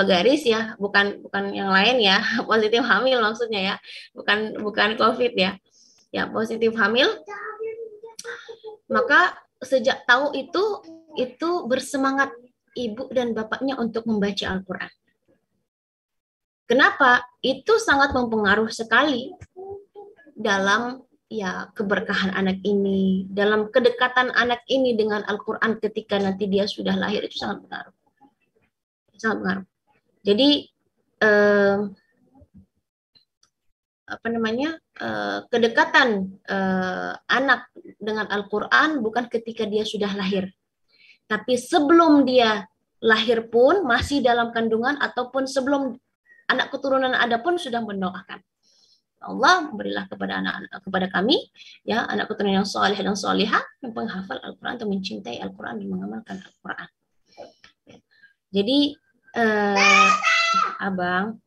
garis ya, bukan yang lain ya, positif hamil maksudnya ya, bukan COVID ya, positif hamil. Maka sejak tahu itu bersemangat ibu dan bapaknya untuk membaca Al-Quran. Kenapa? Itu sangat mempengaruhi sekali dalam keberkahan anak ini, dalam kedekatan anak ini dengan Al-Quran ketika nanti dia sudah lahir, itu sangat pengaruh. Sangat pengaruh. Jadi kedekatan anak dengan Al-Quran bukan ketika dia sudah lahir, tapi sebelum dia lahir pun, masih dalam kandungan, ataupun sebelum anak keturunan ada pun sudah mendoakan. Allah berilah kepada kami ya anak keturunan yang saleh dan salihah, yang penghafal Al-Quran atau mencintai Al-Quran dan mengamalkan Al-Quran. Jadi Abang,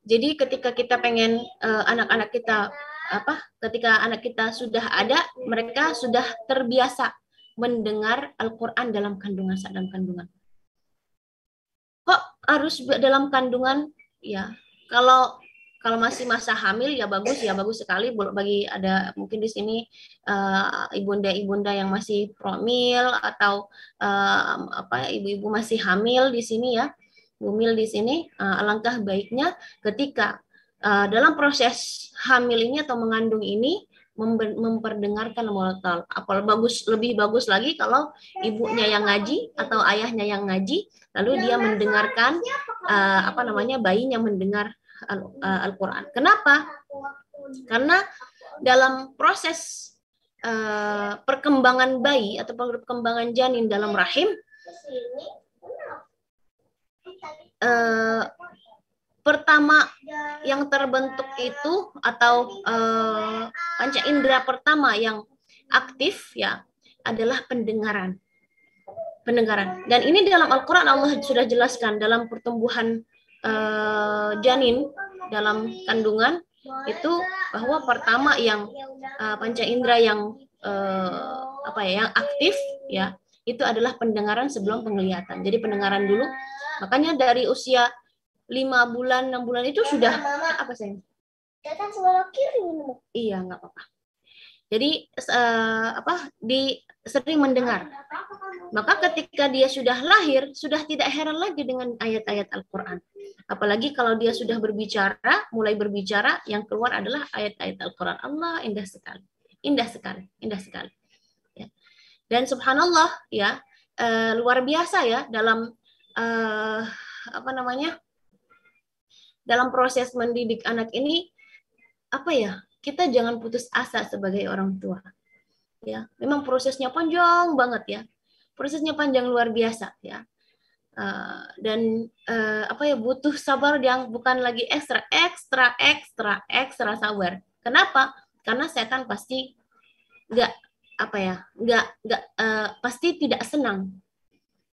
jadi ketika kita pengen anak-anak kita ketika anak kita sudah ada, mereka sudah terbiasa mendengar Al-Quran dalam kandungan, saat dalam kandungan. Kok harus dalam kandungan? Ya, kalau masih masa hamil ya bagus sekali. Bagi ada mungkin di sini ibunda-ibunda yang masih promil atau ibu-ibu masih hamil di sini ya, bumil di sini, alangkah baiknya ketika dalam proses hamil ini atau mengandung ini memperdengarkan murotal. Lebih bagus lagi kalau ibunya yang ngaji atau ayahnya yang ngaji, lalu dia mendengarkan bayinya mendengar Al-Quran. Kenapa? Karena dalam proses perkembangan bayi atau perkembangan janin dalam rahim, pertama yang terbentuk itu atau panca indera pertama yang aktif ya adalah pendengaran. Dan ini dalam Al-Quran Allah sudah jelaskan dalam pertumbuhan janin dalam kandungan itu, bahwa pertama yang panca indera yang yang aktif ya itu adalah pendengaran sebelum penglihatan. Jadi pendengaran dulu. Makanya dari usia 5 bulan, 6 bulan itu sudah apa sayang? Kan sebelah kiri. Iya, nggak apa-apa. Jadi sering mendengar. Maka ketika dia sudah lahir, sudah tidak heran lagi dengan ayat-ayat Al-Quran. Apalagi kalau dia sudah mulai berbicara, yang keluar adalah ayat-ayat Al-Quran. Allah, indah sekali. Ya. Dan subhanallah ya, luar biasa ya dalam dalam proses mendidik anak ini, kita jangan putus asa sebagai orang tua. Ya, memang prosesnya panjang banget ya. Prosesnya panjang luar biasa ya. Dan butuh sabar yang bukan lagi ekstra sabar. Kenapa? Karena setan pasti pasti tidak senang.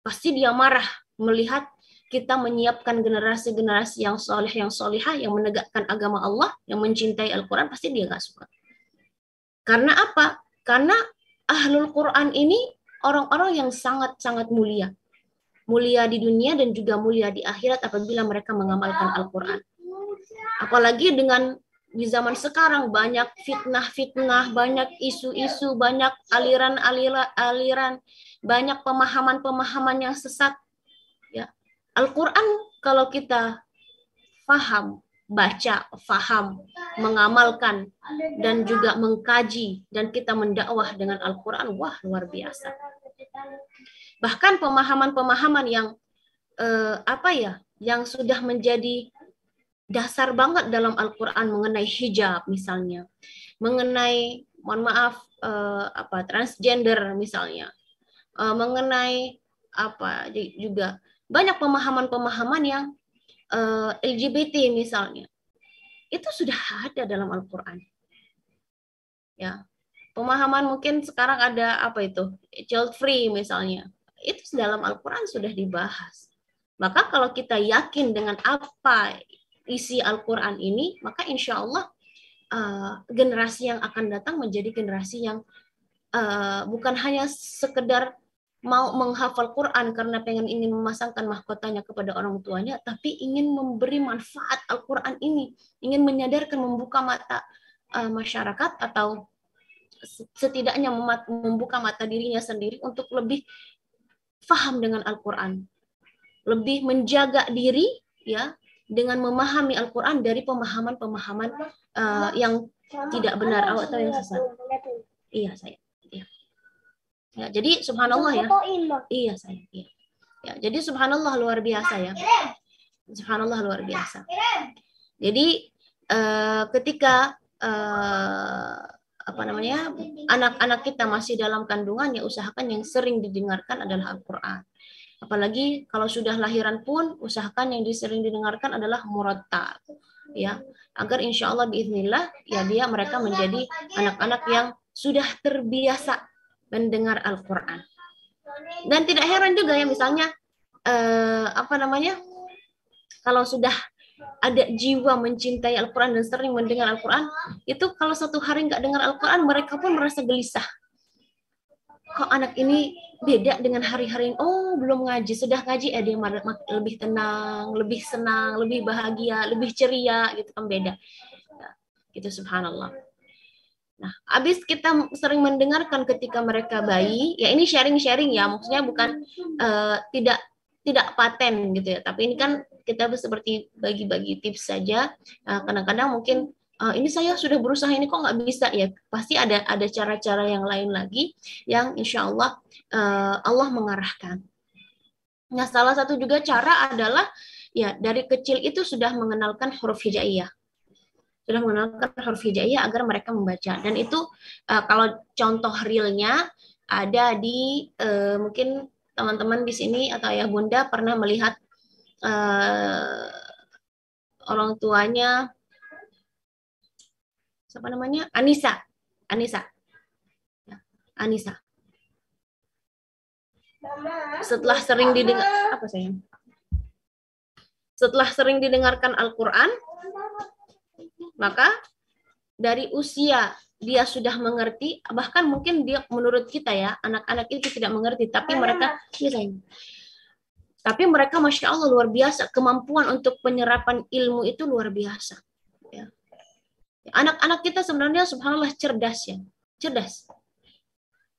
Pasti dia marah melihat kita menyiapkan generasi-generasi yang soleh, yang solihah, yang menegakkan agama Allah, yang mencintai Al-Quran, pasti dia nggak suka. Karena apa? Karena Ahlul Quran ini orang-orang yang sangat-sangat mulia. Mulia di dunia dan juga mulia di akhirat apabila mereka mengamalkan Al-Quran. Apalagi dengan di zaman sekarang banyak fitnah-fitnah, banyak isu-isu, banyak aliran-aliran, banyak pemahaman-pemahaman yang sesat. Ya, Al-Quran kalau kita faham, baca, faham, mengamalkan, dan juga mengkaji, dan kita mendakwah dengan Al-Quran, wah luar biasa. Bahkan pemahaman-pemahaman yang yang sudah menjadi dasar banget dalam Al-Quran mengenai hijab misalnya, mengenai mohon maaf transgender misalnya, mengenai juga banyak pemahaman-pemahaman yang LGBT misalnya, itu sudah ada dalam Al-Quran. Ya, pemahaman mungkin sekarang ada child free misalnya, itu dalam Al-Quran sudah dibahas. Maka kalau kita yakin dengan apa isi Al-Quran ini, maka insya Allah generasi yang akan datang menjadi generasi yang bukan hanya sekedar mau menghafal Quran karena ingin memasangkan mahkotanya kepada orang tuanya, tapi ingin memberi manfaat Al-Quran ini, ingin menyadarkan, membuka mata masyarakat, atau setidaknya membuka mata dirinya sendiri untuk lebih faham dengan Al-Quran, lebih menjaga diri ya dengan memahami Al-Quran dari pemahaman-pemahaman yang tidak benar atau yang sesat. Iya saya. Iya. Ya, jadi subhanallah ya. Iya saya. Iya. Ya, jadi subhanallah luar biasa ya. Subhanallah luar biasa. Jadi ketika anak-anak kita masih dalam kandungannya, usahakan yang sering didengarkan adalah Al-Quran. Apalagi kalau sudah lahiran pun, usahakan yang sering didengarkan adalah murattal, ya, agar insya Allah biiznillah ya mereka menjadi anak-anak yang sudah terbiasa mendengar Al-Quran. Dan tidak heran juga ya, misalnya kalau sudah ada jiwa mencintai Al-Quran dan sering mendengar Al-Quran, itu kalau satu hari nggak dengar Al-Quran, mereka pun merasa gelisah. Kok anak ini beda dengan hari-hari ini? Oh, belum ngaji, sudah ngaji, dia lebih tenang, lebih senang, lebih bahagia, lebih ceria, gitu kan, beda. Nah, gitu subhanallah. Nah, habis kita sering mendengarkan ketika mereka bayi, ya ini sharing-sharing ya, maksudnya bukan tidak paten gitu ya, tapi ini kan kita seperti bagi-bagi tips saja. Kadang-kadang mungkin ini saya sudah berusaha, ini kok nggak bisa ya, pasti ada cara-cara yang lain lagi yang insya Allah Allah mengarahkan. Nah, salah satu juga cara adalah ya dari kecil itu sudah mengenalkan huruf hijaiyah, agar mereka membaca. Dan itu kalau contoh realnya ada di mungkin teman-teman di sini atau ayah bunda pernah melihat orang tuanya siapa namanya, Anissa. Setelah sering didengarkan Al-Quran, maka dari usia dia sudah mengerti, bahkan mungkin dia menurut kita ya anak-anak itu tidak mengerti, tapi mereka masya Allah luar biasa, kemampuan untuk penyerapan ilmu itu luar biasa. Ya. Anak-anak kita sebenarnya subhanallah cerdas.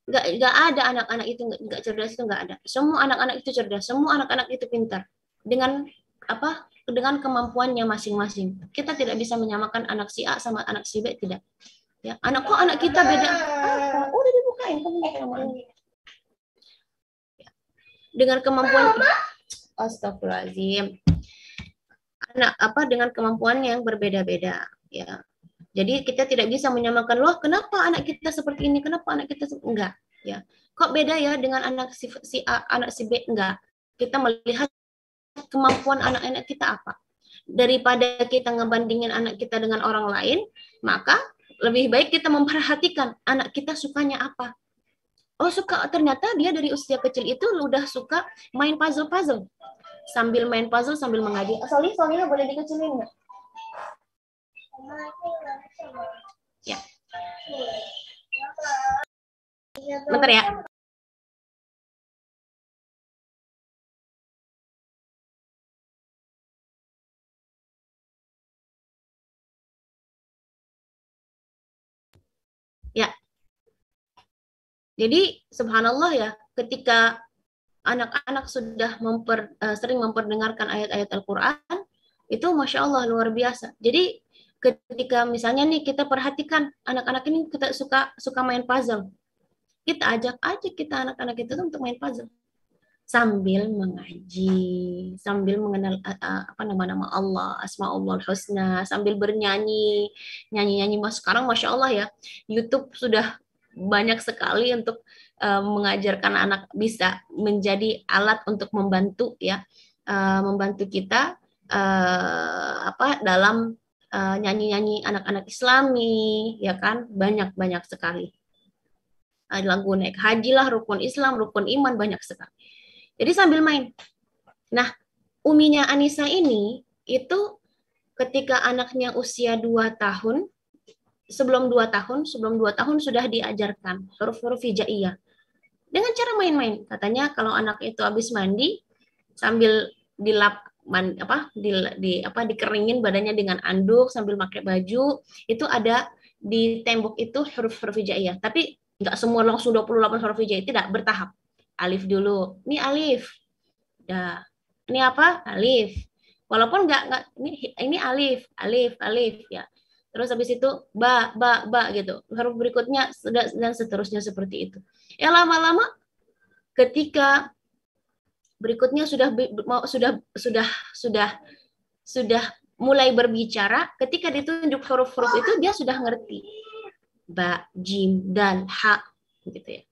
Nggak ada anak-anak itu nggak cerdas, itu nggak ada. Semua anak-anak itu cerdas, semua anak-anak itu pintar dengan kemampuannya masing-masing. Kita tidak bisa menyamakan anak si A sama anak si B, tidak. Ya, anak kita beda. Udah dibukain dengan kemampuan. Astagfirullahaladzim. Dengan kemampuan yang berbeda-beda, ya. Jadi kita tidak bisa menyamakan, loh kenapa anak kita seperti ini, kenapa anak kita enggak, ya. Kok beda ya dengan anak si A, anak si B, enggak. Kita melihat kemampuan anak-anak kita apa. Daripada kita ngebandingin anak kita dengan orang lain, maka lebih baik kita memperhatikan anak kita sukanya apa. Oh, ternyata dia dari usia kecil itu udah suka main puzzle. Sambil main puzzle, sambil mengaji. Soalnya boleh dikecilin nggak? Ya. Bentar ya. Ya. Jadi subhanallah ya, ketika anak-anak sudah sering memperdengarkan ayat-ayat Al-Quran, itu Masya Allah luar biasa. Jadi ketika misalnya nih kita perhatikan anak-anak ini kita suka main puzzle, kita ajak aja kita anak-anak itu untuk main puzzle sambil mengaji, sambil mengenal apa nama-nama Allah, Asmaul Husna, sambil bernyanyi, nyanyi-nyanyi. Mas sekarang Masya Allah ya, YouTube sudah banyak sekali untuk mengajarkan anak, bisa menjadi alat untuk membantu ya, membantu kita dalam nyanyi-nyanyi anak-anak Islami ya kan, banyak sekali. Lagu naik haji lah, rukun Islam, rukun iman, banyak sekali. Jadi sambil main. Nah, uminya Anissa ini itu ketika anaknya usia 2 tahun, sebelum 2 tahun sudah diajarkan huruf-huruf hijaiyah dengan cara main-main. Katanya kalau anak itu habis mandi sambil dikeringin badannya dengan anduk sambil pakai baju, itu ada di tembok itu huruf-huruf hijaiyah. Tapi nggak semua langsung 28 huruf hijaiyah, tidak, bertahap. Alif dulu. Ini alif. Ya. Ini apa? Alif. Walaupun nggak ini alif ya. Terus habis itu ba gitu. Huruf berikutnya dan seterusnya seperti itu. Ya lama-lama ketika berikutnya sudah mulai berbicara, ketika ditunjuk huruf-huruf itu dia sudah ngerti. Ba, jim, dal, ha gitu ya.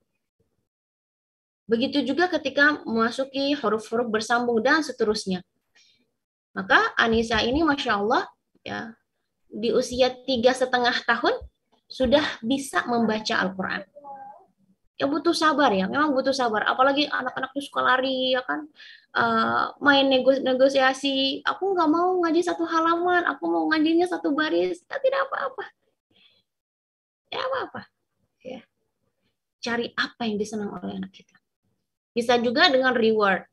Begitu juga ketika memasuki huruf-huruf bersambung dan seterusnya. Maka Anissa ini Masya Allah ya, di usia 3,5 tahun sudah bisa membaca Al-Quran. Ya butuh sabar ya, memang butuh sabar. Apalagi anak-anak itu suka lari ya kan, main negosiasi. Aku nggak mau ngaji 1 halaman, aku mau ngajinya 1 baris. Ya, tidak apa-apa. Ya apa-apa. Ya. Cari apa yang disenang oleh anak kita. Bisa juga dengan reward.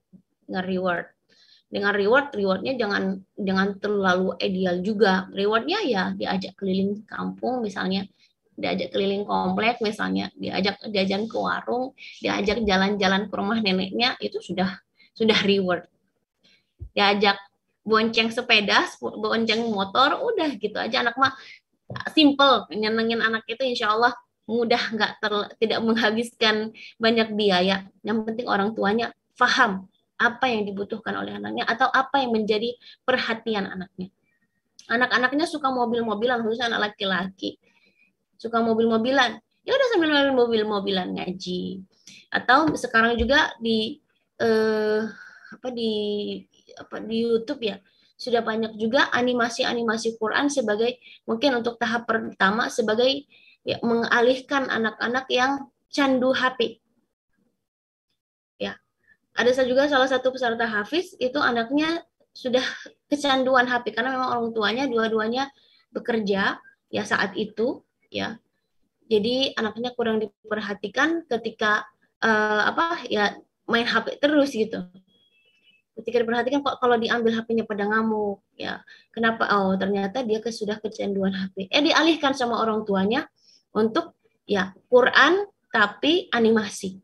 Dengan rewardnya jangan terlalu ideal juga. Rewardnya ya diajak keliling kampung misalnya, diajak keliling komplek misalnya, diajak jajan ke warung, diajak jalan-jalan ke rumah neneknya, itu sudah reward. Diajak bonceng sepeda, bonceng motor, udah gitu aja. Anak mah simple, nyenengin anak itu insya Allah mudah, tidak menghabiskan banyak biaya. Yang penting orang tuanya paham apa yang dibutuhkan oleh anaknya atau apa yang menjadi perhatian anaknya. Anak-anaknya suka mobil-mobilan, khususnya anak laki-laki. Suka mobil-mobilan, ya udah sambil mobil-mobilan ngaji. Atau sekarang juga di YouTube ya, sudah banyak juga animasi-animasi Quran sebagai mungkin untuk tahap pertama sebagai ya, mengalihkan anak-anak yang candu HP. Ya. Ada juga salah satu peserta hafiz itu anaknya sudah kecanduan HP karena memang orang tuanya dua-duanya bekerja ya saat itu ya. Jadi anaknya kurang diperhatikan ketika main HP terus gitu. Ketika diperhatikan kok kalau diambil HP-nya pada ngamuk ya. Kenapa? Oh, ternyata dia sudah kecanduan HP. Dialihkan sama orang tuanya untuk ya Quran tapi animasi.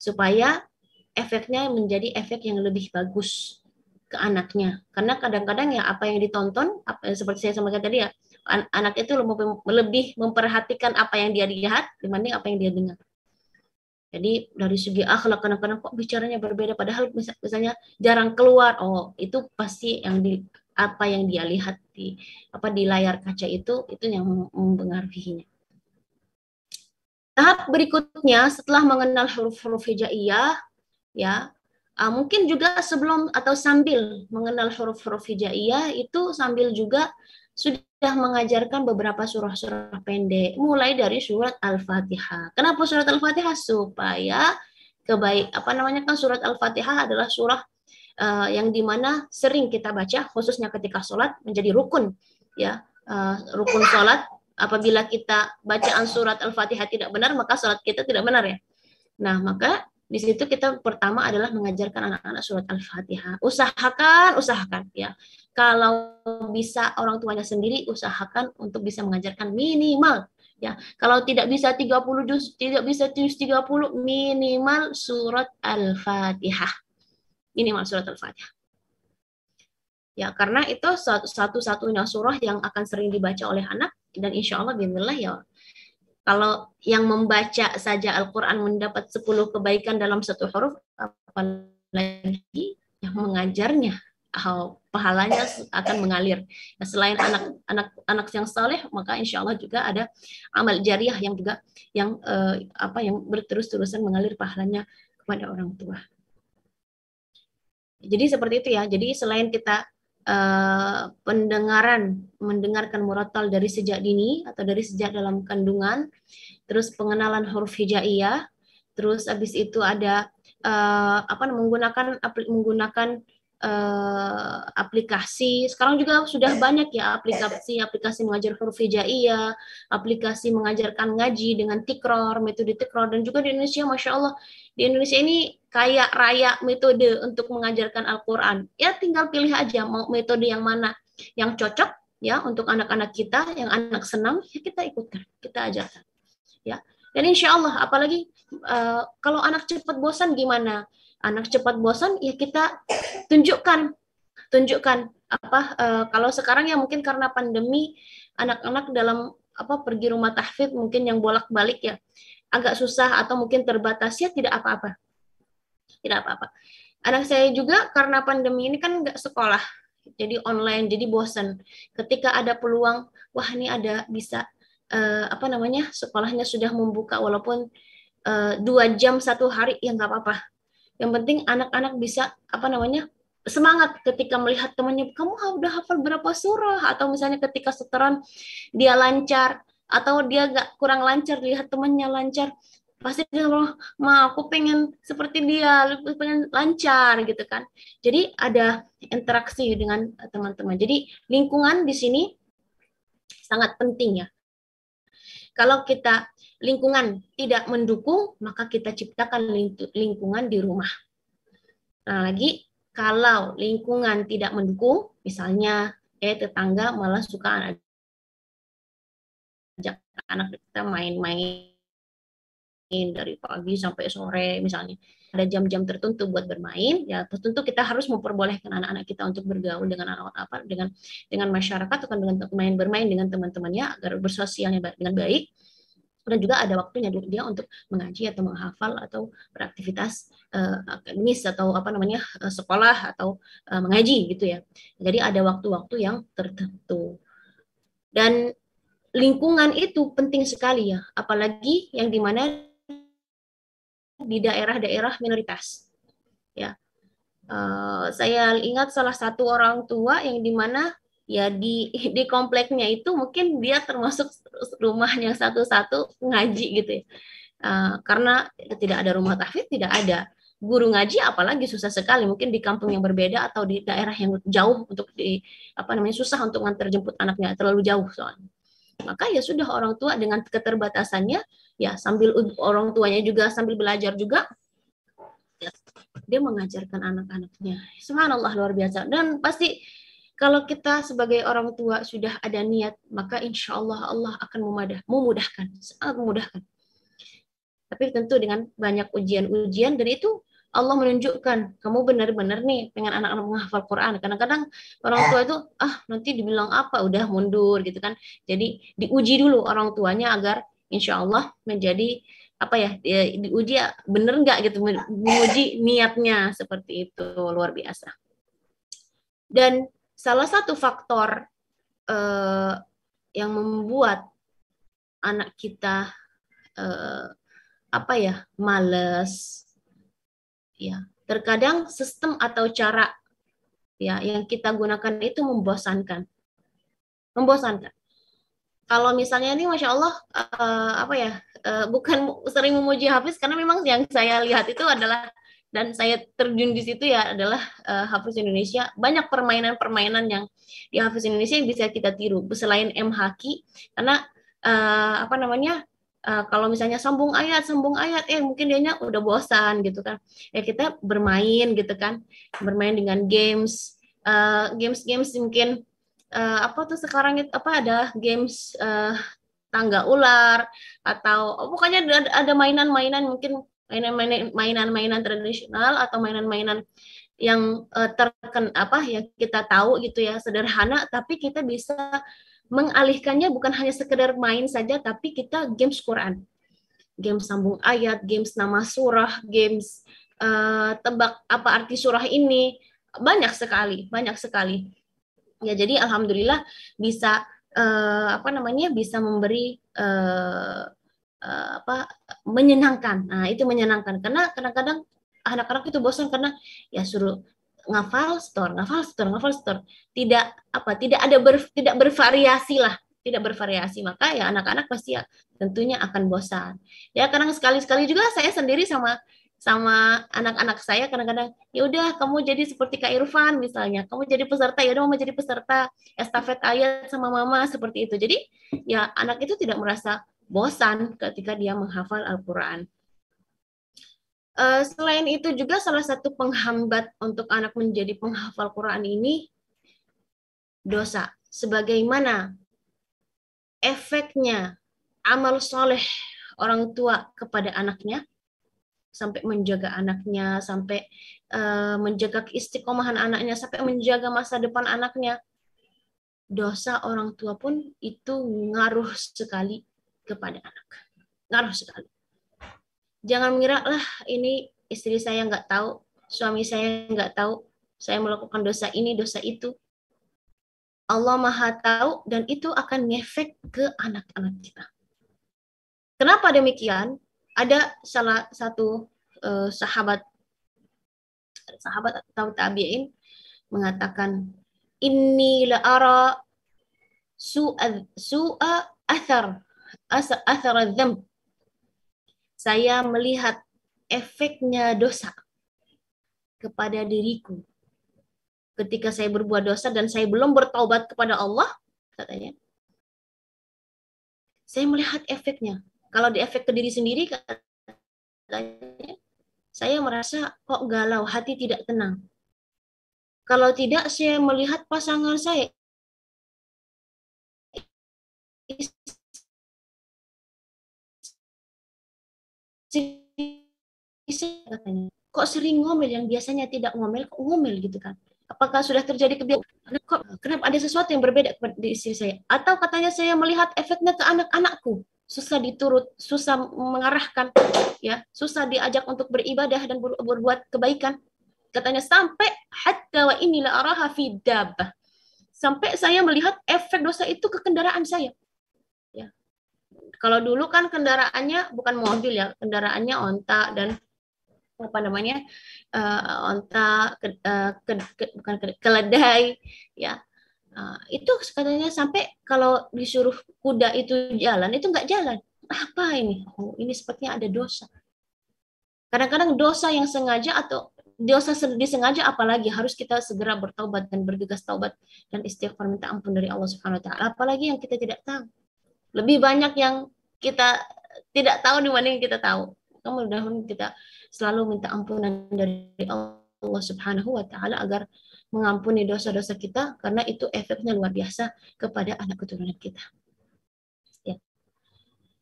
Supaya efeknya menjadi efek yang lebih bagus ke anaknya. Karena kadang-kadang ya apa yang ditonton, seperti saya sampaikan tadi ya, anak itu lebih memperhatikan apa yang dia lihat dibanding apa yang dia dengar. Jadi dari segi akhlak kadang-kadang kok bicaranya berbeda, padahal misalnya jarang keluar. Oh, itu pasti apa yang dia lihat di layar kaca itu yang mempengaruhinya. Tahap berikutnya setelah mengenal huruf-huruf hijaiyah ya, mungkin juga sebelum atau sambil mengenal huruf-huruf hijaiyah itu sambil juga sudah mengajarkan beberapa surah-surah pendek, mulai dari surat Al-Fatihah. Kenapa surat Al-Fatihah? Supaya kan surat Al-Fatihah adalah surah yang dimana sering kita baca, khususnya ketika sholat, menjadi rukun ya, rukun sholat. Apabila kita bacaan surat Al-Fatihah tidak benar, maka sholat kita tidak benar ya. Nah, maka di situ kita pertama adalah mengajarkan anak-anak surat Al-Fatihah. Usahakan ya. Kalau bisa orang tuanya sendiri, usahakan untuk bisa mengajarkan minimal Ya, kalau tidak bisa 30 juz, tidak bisa juz 30, minimal surat Al-Fatihah. Minimal surat Al-Fatihah. Ya, karena itu satu-satunya surah yang akan sering dibaca oleh anak, dan insya Allah bismillah ya, kalau yang membaca saja Al-Quran mendapat 10 kebaikan dalam satu huruf, apalagi yang mengajarnya, pahalanya akan mengalir. Nah, selain anak yang saleh, maka insya Allah juga ada amal jariah yang juga yang berterus-terusan mengalir pahalanya kepada orang tua. Jadi seperti itu ya. Jadi selain kita mendengarkan murattal dari sejak dini atau dari sejak dalam kandungan, terus pengenalan huruf hijaiyah, terus habis itu ada menggunakan aplikasi. Sekarang juga sudah banyak ya aplikasi mengajar huruf hijaiyah, aplikasi mengajarkan ngaji dengan tikror, metode tikror, dan juga di Indonesia, Masya Allah, di Indonesia ini kayak raya metode untuk mengajarkan Al-Quran. Ya tinggal pilih aja mau metode yang mana yang cocok ya untuk anak-anak kita, yang anak senang, ya kita ikutkan, kita ajarkan. Ya. Dan insya Allah, apalagi kalau anak cepat bosan gimana? Anak cepat bosan, ya kita tunjukkan kalau sekarang ya mungkin karena pandemi, anak-anak dalam pergi rumah tahfidz mungkin yang bolak-balik ya agak susah atau mungkin terbatas, ya tidak apa-apa. Anak saya juga karena pandemi ini kan nggak sekolah, jadi online, jadi bosan. Ketika ada peluang, wah ini ada bisa sekolahnya sudah membuka walaupun 2 jam satu hari, ya nggak apa-apa. Yang penting anak-anak bisa semangat ketika melihat temannya, kamu udah hafal berapa surah, atau misalnya ketika setoran dia lancar atau dia nggak kurang lancar, lihat temannya lancar, pasti dia bilang, aku pengen seperti dia, pengen lancar gitu kan. Jadi ada interaksi dengan teman-teman. Jadi lingkungan di sini sangat penting ya. Kalau kita lingkungan tidak mendukung, maka kita ciptakan lingkungan di rumah. Nah, lagi kalau lingkungan tidak mendukung, misalnya tetangga malah suka ajak anak kita main-main dari pagi sampai sore misalnya. Ada jam-jam tertentu buat bermain, ya tentu kita harus memperbolehkan anak-anak kita untuk bergaul dengan dengan masyarakat atau dengan bermain dengan teman-temannya agar bersosialnya dengan baik. Dan juga ada waktunya dia untuk mengaji atau menghafal atau beraktivitas akademis atau sekolah atau mengaji gitu ya. Jadi ada waktu-waktu yang tertentu. Dan lingkungan itu penting sekali ya, apalagi yang dimana di daerah-daerah minoritas. Ya, saya ingat salah satu orang tua yang dimana ya di kompleknya itu mungkin dia termasuk rumah yang satu-satu ngaji gitu ya. Karena tidak ada rumah tahfidz, tidak ada guru ngaji, apalagi susah sekali mungkin di kampung yang berbeda atau di daerah yang jauh untuk susah untuk ngantar jemput anaknya, terlalu jauh soalnya. Maka ya sudah, orang tua dengan keterbatasannya ya sambil orang tuanya juga sambil belajar juga ya, dia mengajarkan anak-anaknya. Subhanallah, luar biasa. Dan pasti kalau kita sebagai orang tua sudah ada niat, maka insya Allah Allah akan memudahkan, sangat memudahkan. Tapi tentu dengan banyak ujian-ujian, dan itu Allah menunjukkan kamu benar-benar nih pengen anak-anak menghafal Quran. Kadang-kadang orang tua itu nanti dibilang apa, udah mundur gitu kan. Jadi diuji dulu orang tuanya agar insya Allah menjadi diuji bener nggak gitu, menguji niatnya seperti itu, luar biasa. Dan salah satu faktor yang membuat anak kita malas, ya terkadang sistem atau cara ya yang kita gunakan itu membosankan. Kalau misalnya ini, masya Allah, bukan sering memuji Hafiz, karena memang yang saya lihat itu adalah, dan saya terjun di situ ya, adalah Hafiz Indonesia. Banyak permainan-permainan yang di Hafiz Indonesia yang bisa kita tiru selain M-Haki, karena kalau misalnya sambung ayat mungkin dianya udah bosan gitu kan. Ya kita bermain gitu kan, bermain dengan games mungkin sekarang itu ada games tangga ular, atau pokoknya ada mainan-mainan, mungkin mainan-mainan tradisional atau mainan-mainan yang yang kita tahu gitu ya, sederhana, tapi kita bisa mengalihkannya bukan hanya sekedar main saja, tapi kita games Quran, games sambung ayat, games nama surah, games tebak apa arti surah ini, banyak sekali. Ya, jadi alhamdulillah bisa bisa memberi menyenangkan. Nah, itu menyenangkan karena kadang-kadang anak-anak itu bosan karena ya suruh ngafal store. Tidak bervariasi lah, tidak bervariasi. Maka ya anak-anak pasti ya tentunya akan bosan. Ya kadang sekali-sekali juga saya sendiri sama anak-anak saya kadang-kadang, ya udah kamu jadi seperti Kak Irfan misalnya, kamu jadi peserta, ya udah mama jadi peserta estafet ayat sama mama, seperti itu. Jadi ya anak itu tidak merasa bosan ketika dia menghafal Al-Quran. Selain itu juga salah satu penghambat untuk anak menjadi penghafal Quran ini dosa. Sebagaimana efeknya amal soleh orang tua kepada anaknya, sampai menjaga anaknya, sampai menjaga keistiqomahan anaknya, sampai menjaga masa depan anaknya, dosa orang tua pun itu ngaruh sekali kepada anak. Ngaruh sekali. Jangan mengira lah ini istri saya nggak tahu, suami saya nggak tahu, saya melakukan dosa ini, dosa itu. Allah Maha tahu dan itu akan ngefek ke anak-anak kita. Kenapa demikian? Ada salah satu sahabat atau tabi'in mengatakan, inni la ara su'a athar adz-dzamb. Saya melihat efeknya dosa kepada diriku ketika saya berbuat dosa dan saya belum bertaubat kepada Allah, katanya. Saya melihat efeknya. Kalau di efek ke diri sendiri, katanya, saya merasa kok galau, hati tidak tenang. Kalau tidak, saya melihat pasangan saya, katanya, kok sering ngomel, yang biasanya tidak ngomel, kok ngomel gitu kan. Apakah sudah terjadi kebiasaan? Kenapa ada sesuatu yang berbeda di istri saya? Atau katanya saya melihat efeknya ke anak-anakku, susah diturut, susah mengarahkan, ya, susah diajak untuk beribadah dan berbuat kebaikan. Katanya sampai hatta wa inni la araha fi dabbah. Sampai saya melihat efek dosa itu ke kendaraan saya. Ya. Kalau dulu kan kendaraannya bukan mobil ya, kendaraannya onta dan onta, bukan keledai, ya. Itu katanya sampai kalau disuruh kuda itu jalan, itu nggak jalan. Apa ini? Oh, ini sepertinya ada dosa. Kadang-kadang dosa yang sengaja atau dosa disengaja, apalagi harus kita segera bertaubat dan bergegas taubat dan istighfar minta ampun dari Allah Subhanahu wa taala. Apalagi yang kita tidak tahu. Lebih banyak yang kita tidak tahu dibanding yang kita tahu. Mudah-mudahan kita selalu minta ampunan dari Allah Subhanahu wa taala agar mengampuni dosa-dosa kita, karena itu efeknya luar biasa kepada anak keturunan kita. Ya.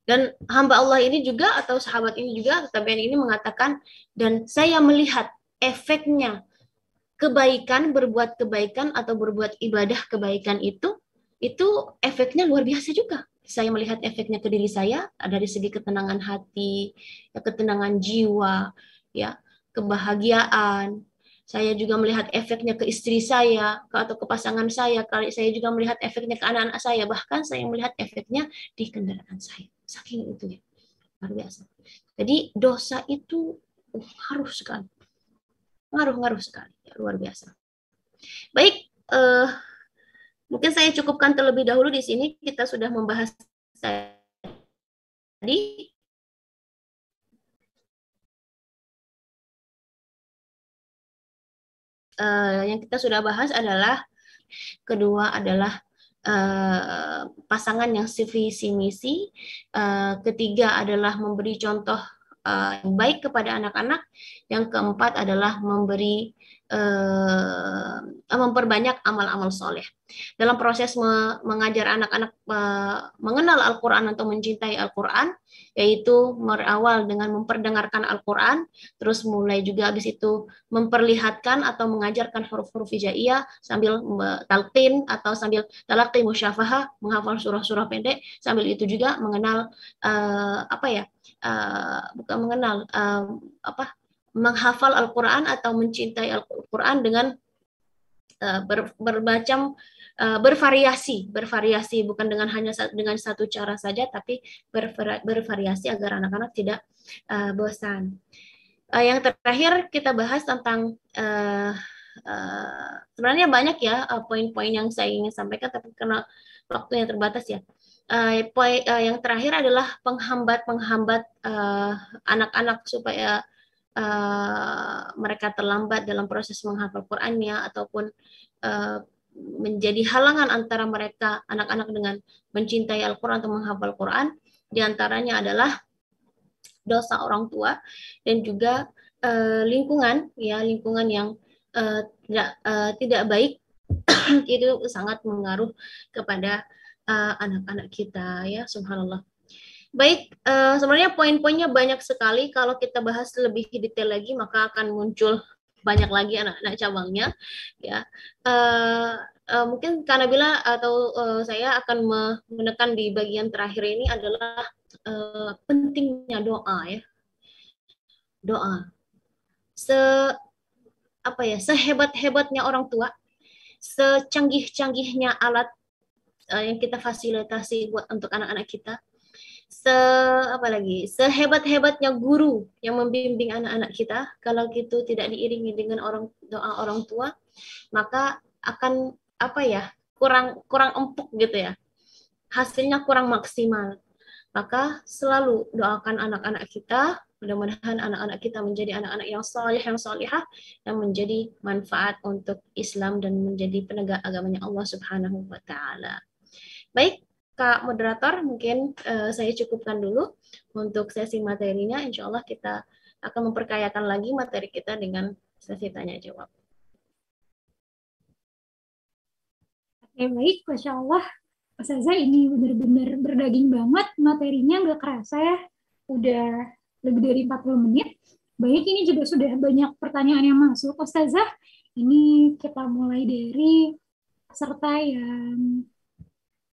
Dan hamba Allah ini juga, atau sahabat ini juga, tabi'in ini mengatakan, dan saya melihat efeknya kebaikan, berbuat kebaikan atau berbuat ibadah kebaikan itu efeknya luar biasa juga. Saya melihat efeknya ke diri saya dari segi ketenangan hati, ketenangan jiwa, ya, kebahagiaan. Saya juga melihat efeknya ke istri saya atau ke pasangan saya. Saya juga melihat efeknya ke anak-anak saya. Bahkan saya melihat efeknya di kendaraan saya. Saking itu ya, luar biasa. Jadi dosa itu ngaruh sekali. Ngaruh sekali, ya, luar biasa. Baik, mungkin saya cukupkan terlebih dahulu di sini. Kita sudah membahas tadi. Yang kita sudah bahas adalah kedua adalah pasangan yang sevisi misi. Ketiga adalah memberi contoh yang baik kepada anak-anak. Yang keempat adalah memberi memperbanyak amal-amal soleh. Dalam proses mengajar anak-anak mengenal Al-Quran atau mencintai Al-Quran, yaitu berawal dengan memperdengarkan Al-Quran, terus mulai juga habis itu memperlihatkan atau mengajarkan huruf-huruf hijaiyah sambil talqin atau sambil talaqi musyafahah, menghafal surah-surah pendek, sambil itu juga mengenal bukan mengenal menghafal Al-Quran atau mencintai Al-Quran dengan bervariasi, bukan dengan hanya dengan satu cara saja, tapi bervariasi agar anak-anak tidak bosan. Yang terakhir kita bahas tentang sebenarnya banyak ya poin-poin yang saya ingin sampaikan, tapi karena waktu yang terbatas ya. Yang terakhir adalah penghambat anak-anak supaya mereka terlambat dalam proses menghafal Qur'annya ataupun menjadi halangan antara mereka anak-anak dengan mencintai Al-Quran atau menghafal Quran. Di antaranya adalah dosa orang tua dan juga lingkungan yang tidak baik itu sangat mengaruh kepada anak-anak kita ya, subhanallah. Baik, sebenarnya poin-poinnya banyak sekali. Kalau kita bahas lebih detail lagi, maka akan muncul banyak lagi anak-anak cabangnya. Ya, mungkin Kak Nabila atau saya akan menekan di bagian terakhir ini adalah pentingnya doa ya. Doa. Sehebat-hebatnya orang tua, secanggih-canggihnya alat yang kita fasilitasi buat untuk anak-anak kita. Sehebat-hebatnya guru yang membimbing anak-anak kita, kalau itu tidak diiringi dengan doa orang tua, maka akan kurang empuk gitu ya, hasilnya kurang maksimal. Maka selalu doakan anak-anak kita, mudah-mudahan anak-anak kita menjadi anak-anak yang saleh, yang salihah, yang menjadi manfaat untuk Islam dan menjadi penegak agamanya Allah Subhanahu wa taala. Baik, Kak moderator, mungkin saya cukupkan dulu untuk sesi materinya. Insya Allah kita akan memperkayakan lagi materi kita dengan sesi tanya jawab. Oke, baik, Masya Allah. Ustazah ini benar-benar berdaging banget, materinya nggak kerasa ya, udah lebih dari 40 menit. Baik, ini juga sudah banyak pertanyaan yang masuk. Ustazah, ini kita mulai dari peserta yang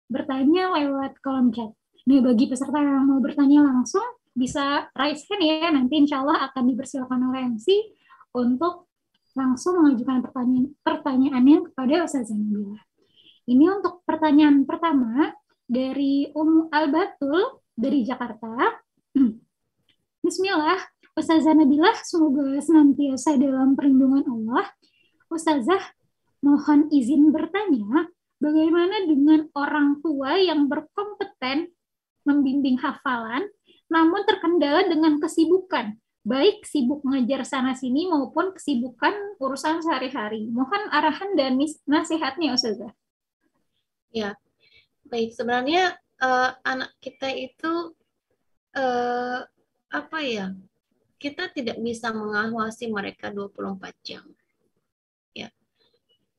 bertanya lewat kolom chat. Nah, bagi peserta yang mau bertanya langsung, bisa raise hand ya, nanti insya Allah akan dipersilakan oleh MC untuk langsung mengajukan pertanyaannya kepada Ustazah Nabila. Ini untuk pertanyaan pertama dari Al-Batul dari Jakarta. Bismillah, Ustazah Nabila, semoga senantiasa dalam perlindungan Allah. Ustazah, mohon izin bertanya, bagaimana dengan orang tua yang berkompeten membimbing hafalan, namun terkendala dengan kesibukan, baik sibuk ngajar sana-sini maupun kesibukan urusan sehari-hari. Mohon arahan dan nasihatnya, Ustazah. Ya, baik. Sebenarnya anak kita itu kita tidak bisa mengawasi mereka 24 jam.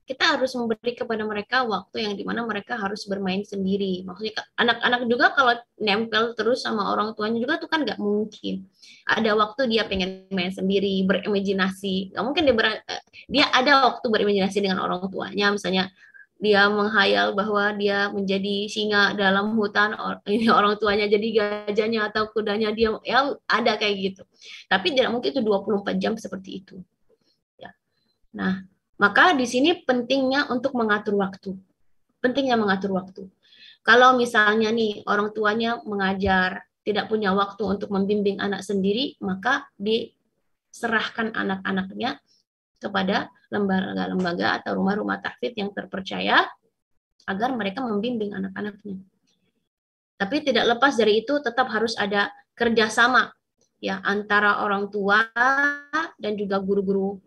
Kita harus memberi kepada mereka waktu yang dimana mereka harus bermain sendiri. Maksudnya anak-anak juga kalau nempel terus sama orang tuanya juga tuh kan nggak mungkin. Ada waktu dia pengen main sendiri, berimajinasi. Nggak mungkin dia ada waktu berimajinasi dengan orang tuanya. Misalnya dia menghayal bahwa dia menjadi singa dalam hutan, ini orang tuanya jadi gajahnya atau kudanya dia, ya ada kayak gitu. Tapi tidak mungkin itu 24 jam seperti itu. Ya. Nah, maka di sini pentingnya untuk mengatur waktu. Pentingnya mengatur waktu. Kalau misalnya nih orang tuanya mengajar, tidak punya waktu untuk membimbing anak sendiri, maka diserahkan anak-anaknya kepada lembaga-lembaga atau rumah-rumah tahfidz yang terpercaya agar mereka membimbing anak-anaknya. Tapi tidak lepas dari itu tetap harus ada kerjasama ya antara orang tua dan juga guru-guru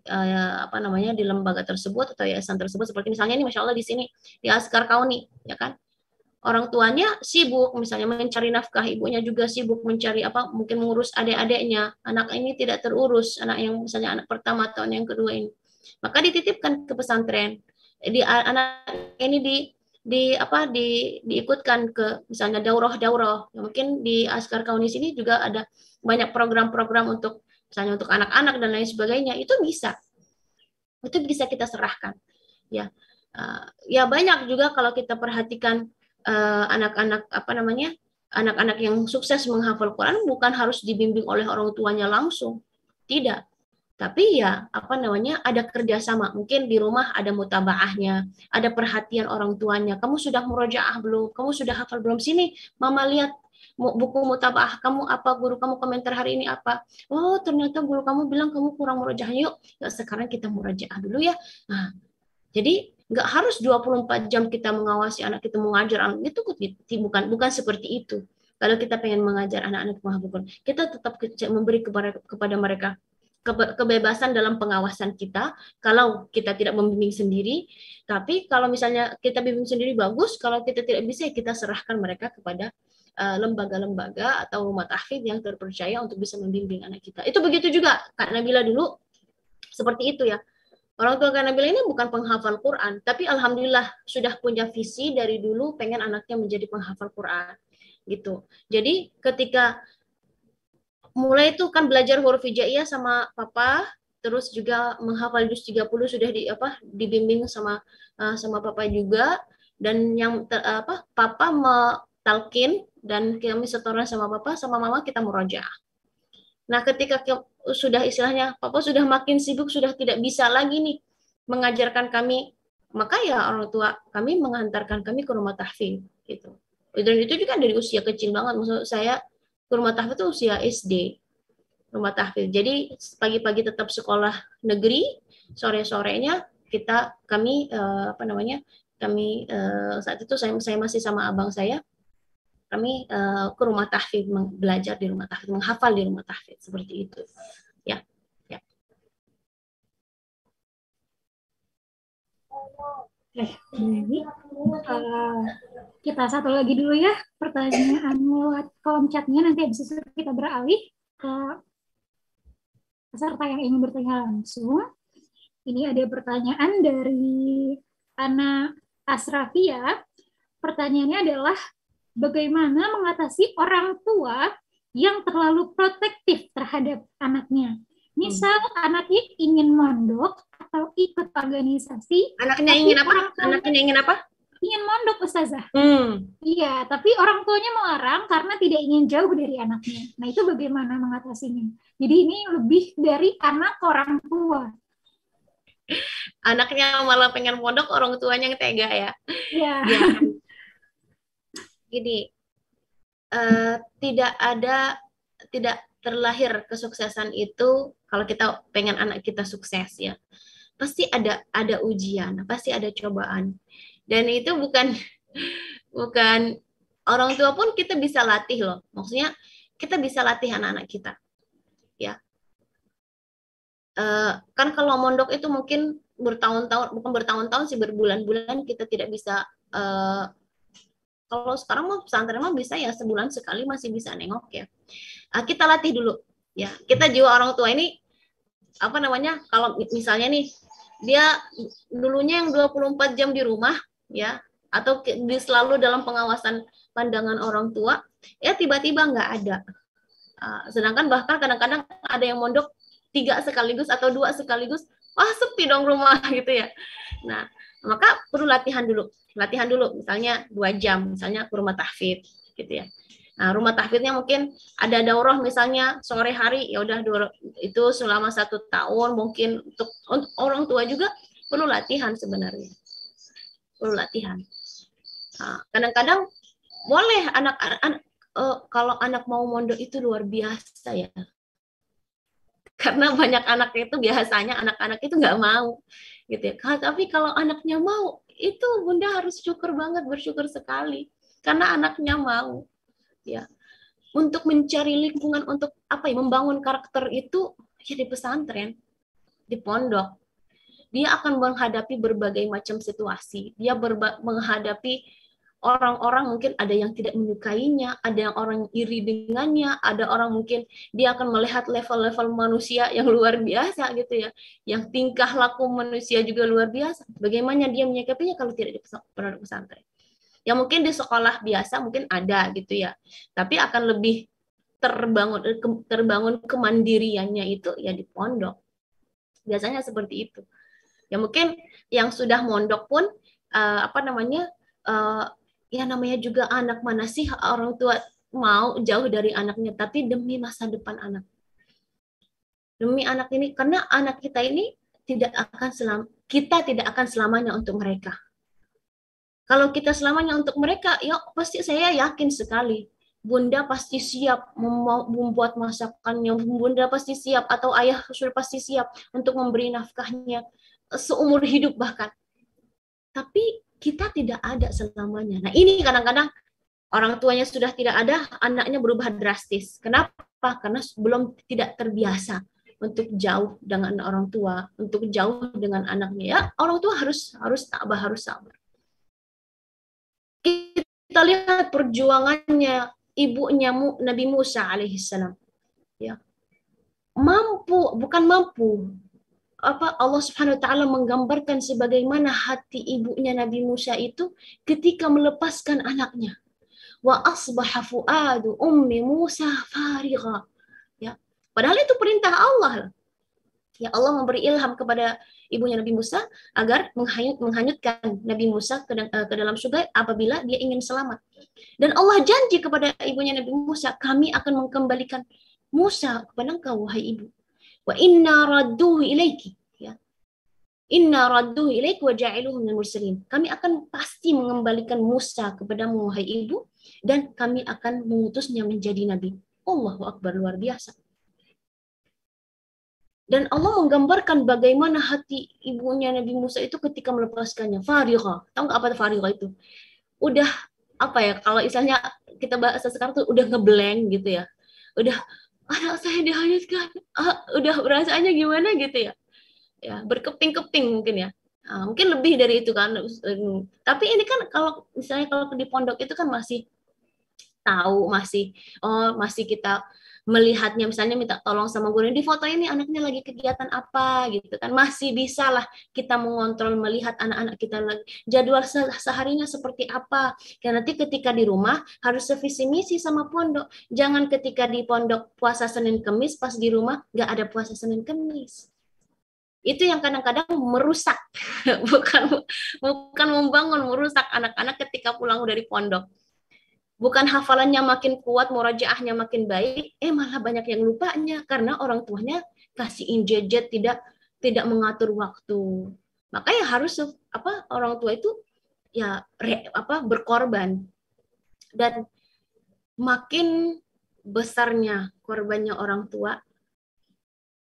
di lembaga tersebut atau yayasan tersebut. Seperti misalnya ini Masya Allah di sini di Askar Kauni, ya kan? Orang tuanya sibuk misalnya mencari nafkah, ibunya juga sibuk mencari mungkin mengurus adik-adiknya. Anak ini tidak terurus, anak yang misalnya anak pertama atau yang kedua ini. maka dititipkan ke pesantren. Anak ini diikutkan ke misalnya daurah. Mungkin di Askar Kauni sini juga ada banyak program-program untuk misalnya untuk anak-anak dan lain sebagainya. Itu bisa kita serahkan. Ya, ya banyak juga kalau kita perhatikan anak-anak anak-anak yang sukses menghafal Quran bukan harus dibimbing oleh orang tuanya langsung, tidak. Tapi ya ada kerjasama. Mungkin di rumah ada mutabaahnya, ada perhatian orang tuanya. Kamu sudah murojaah belum? Kamu sudah hafal belum? Sini, Mama lihat buku mutabaah kamu apa, guru kamu komentar hari ini apa. Oh, ternyata guru kamu bilang kamu kurang murojaah. Yuk, sekarang kita murojaah dulu ya. Nah, jadi nggak harus 24 jam kita mengawasi anak kita, mengajar anak itu bukan seperti itu. Kalau kita pengen mengajar anak-anak menghafal Quran, kita tetap memberi kepada mereka kebebasan dalam pengawasan kita kalau kita tidak membimbing sendiri. Tapi kalau misalnya kita bimbing sendiri bagus, kalau kita tidak bisa kita serahkan mereka kepada lembaga-lembaga atau rumah tahfidz yang terpercaya untuk bisa membimbing anak kita. Itu begitu juga Kak Nabila dulu seperti itu ya. Orang tua Kak Nabila ini bukan penghafal Quran, tapi alhamdulillah sudah punya visi dari dulu pengen anaknya menjadi penghafal Quran gitu. Jadi ketika mulai itu kan belajar huruf hijaiyah sama papa, terus juga menghafal juz 30 sudah dibimbing sama papa juga, dan yang papa talqin dan kami setoran sama papa, sama mama kita murojaah. Nah, ketika sudah istilahnya papa sudah makin sibuk, sudah tidak bisa lagi nih mengajarkan kami, maka ya orang tua kami menghantarkan kami ke rumah tahfidz gitu. Dan itu juga dari usia kecil banget, maksud saya ke rumah tahfidz itu usia SD, rumah tahfidz. Jadi pagi-pagi tetap sekolah negeri, sore-sorenya kami saat itu saya masih sama abang saya, kami ke rumah tahfidz, belajar di rumah tahfidz, menghafal di rumah tahfidz, seperti itu. Ya. Jadi kita satu lagi dulu ya pertanyaan lewat kolom chatnya, nanti habis itu kita beralih ke peserta yang ingin bertanya langsung. Ini ada pertanyaan dari Ana Asrafia. Pertanyaannya adalah bagaimana mengatasi orang tua yang terlalu protektif terhadap anaknya. Misal anaknya ingin mondok atau ikut organisasi. Anaknya ingin apa? Anaknya ingin apa? Ingin mondok, Ustazah. Iya, tapi orang tuanya melarang karena tidak ingin jauh dari anaknya. Nah, itu bagaimana mengatasinya? Jadi ini lebih dari anak orang tua. Anaknya malah pengen mondok, orang tuanya yang tega ya. Iya. Ya. Gini, tidak terlahir kesuksesan itu kalau kita pengen anak kita sukses ya. Pasti ada ujian, pasti ada cobaan. Dan itu bukan orang tua pun kita bisa latih loh. Maksudnya kita bisa latih anak-anak kita. Ya. Kan kalau mondok itu mungkin bukan bertahun-tahun sih, berbulan-bulan kita tidak bisa. Kalau sekarang mau pesantren mah bisa ya, sebulan sekali masih bisa nengok ya. Kita latih dulu ya. Kita jiwa orang tua ini kalau misalnya nih dia dulunya yang 24 jam di rumah ya, atau selalu dalam pengawasan pandangan orang tua ya, tiba-tiba nggak ada. Sedangkan bahkan kadang-kadang ada yang mondok 3 sekaligus atau 2 sekaligus, wah sepi dong rumah gitu ya. Nah, maka perlu latihan dulu, misalnya 2 jam, misalnya ke rumah tahfidz gitu ya. Nah, rumah tahfidznya mungkin ada daurah misalnya sore hari, ya udah itu selama 1 tahun. Mungkin untuk orang tua juga perlu latihan sebenarnya, perlu latihan. Nah, kadang-kadang boleh kalau anak mau mondok itu luar biasa ya, karena banyak anak itu biasanya anak-anak itu nggak mau gitu ya. Tapi kalau anaknya mau, itu bunda harus syukur banget, bersyukur sekali karena anaknya mau. Ya, untuk mencari lingkungan untuk membangun karakter itu ya di pesantren, di pondok. Dia akan menghadapi berbagai macam situasi. Dia menghadapi orang-orang mungkin ada yang tidak menyukainya, ada yang orang iri dengannya, ada orang mungkin dia akan melihat level-level manusia yang luar biasa gitu ya, yang tingkah laku manusia juga luar biasa. Bagaimana dia menyikapinya kalau tidak di pondok pesantren? Ya mungkin di sekolah biasa mungkin ada gitu ya, tapi akan lebih terbangun kemandiriannya itu ya di pondok. Biasanya seperti itu. Ya mungkin yang sudah mondok pun ya namanya juga anak, mana sih orang tua mau jauh dari anaknya, tapi demi masa depan anak. Demi anak ini, karena anak kita ini kita tidak akan selamanya untuk mereka. Kalau kita selamanya untuk mereka, ya pasti saya yakin sekali Bunda pasti siap membuat masakannya, Bunda pasti siap atau ayah sudah pasti siap untuk memberi nafkahnya seumur hidup bahkan. Tapi kita tidak ada selamanya. Nah ini kadang-kadang orang tuanya sudah tidak ada, anaknya berubah drastis. Kenapa? Karena belum tidak terbiasa untuk jauh dengan orang tua, untuk jauh dengan anaknya. Ya orang tua harus tabah, harus sabar. Kita lihat perjuangannya ibunya Nabi Musa alaihissalam. Ya. Allah Subhanahu wa taala menggambarkan sebagaimana hati ibunya Nabi Musa itu ketika melepaskan anaknya. Wa asbaha fuadu ummi Musa farigha. Ya. Padahal itu perintah Allah. Ya Allah memberi ilham kepada ibunya Nabi Musa agar menghanyutkan Nabi Musa ke dalam surga apabila dia ingin selamat. Dan Allah janji kepada ibunya Nabi Musa, kami akan mengembalikan Musa kepada engkau wahai ibu. Wa inna radduhu ilaiki, ya. Inna radduhu ilaiki wa ja'iluhu minal mursalin. Kami akan pasti mengembalikan Musa kepadamu wahai ibu dan kami akan mengutusnya menjadi nabi. Allahu akbar, luar biasa. Dan Allah menggambarkan bagaimana hati ibunya Nabi Musa itu ketika melepaskannya. Farigha. Tahu nggak apa farigha itu? Udah apa ya, kalau misalnya kita bahasa sekarang tuh udah ngeblank gitu ya. Udah anak saya dihanyutkan. Udah rasanya gimana gitu ya. Ya, berkeping-keping mungkin ya. Mungkin lebih dari itu kan. Tapi ini kan kalau misalnya kalau di pondok itu kan masih tahu, masih kita melihatnya, misalnya minta tolong sama guru, di foto ini anaknya lagi kegiatan apa gitu kan, masih bisa lah kita mengontrol, melihat anak-anak kita lagi jadwal seharinya seperti apa. Karena nanti ketika di rumah harus sevisi misi sama pondok, jangan ketika di pondok puasa Senin Kemis, pas di rumah nggak ada puasa Senin Kemis. Itu yang kadang-kadang merusak, bukan membangun, merusak anak-anak ketika pulang dari pondok. Bukan hafalannya makin kuat, murajaahnya makin baik, malah banyak yang lupanya karena orang tuanya kasihin gadget, tidak mengatur waktu. Makanya harus orang tua itu ya berkorban. Dan makin besarnya korbannya orang tua,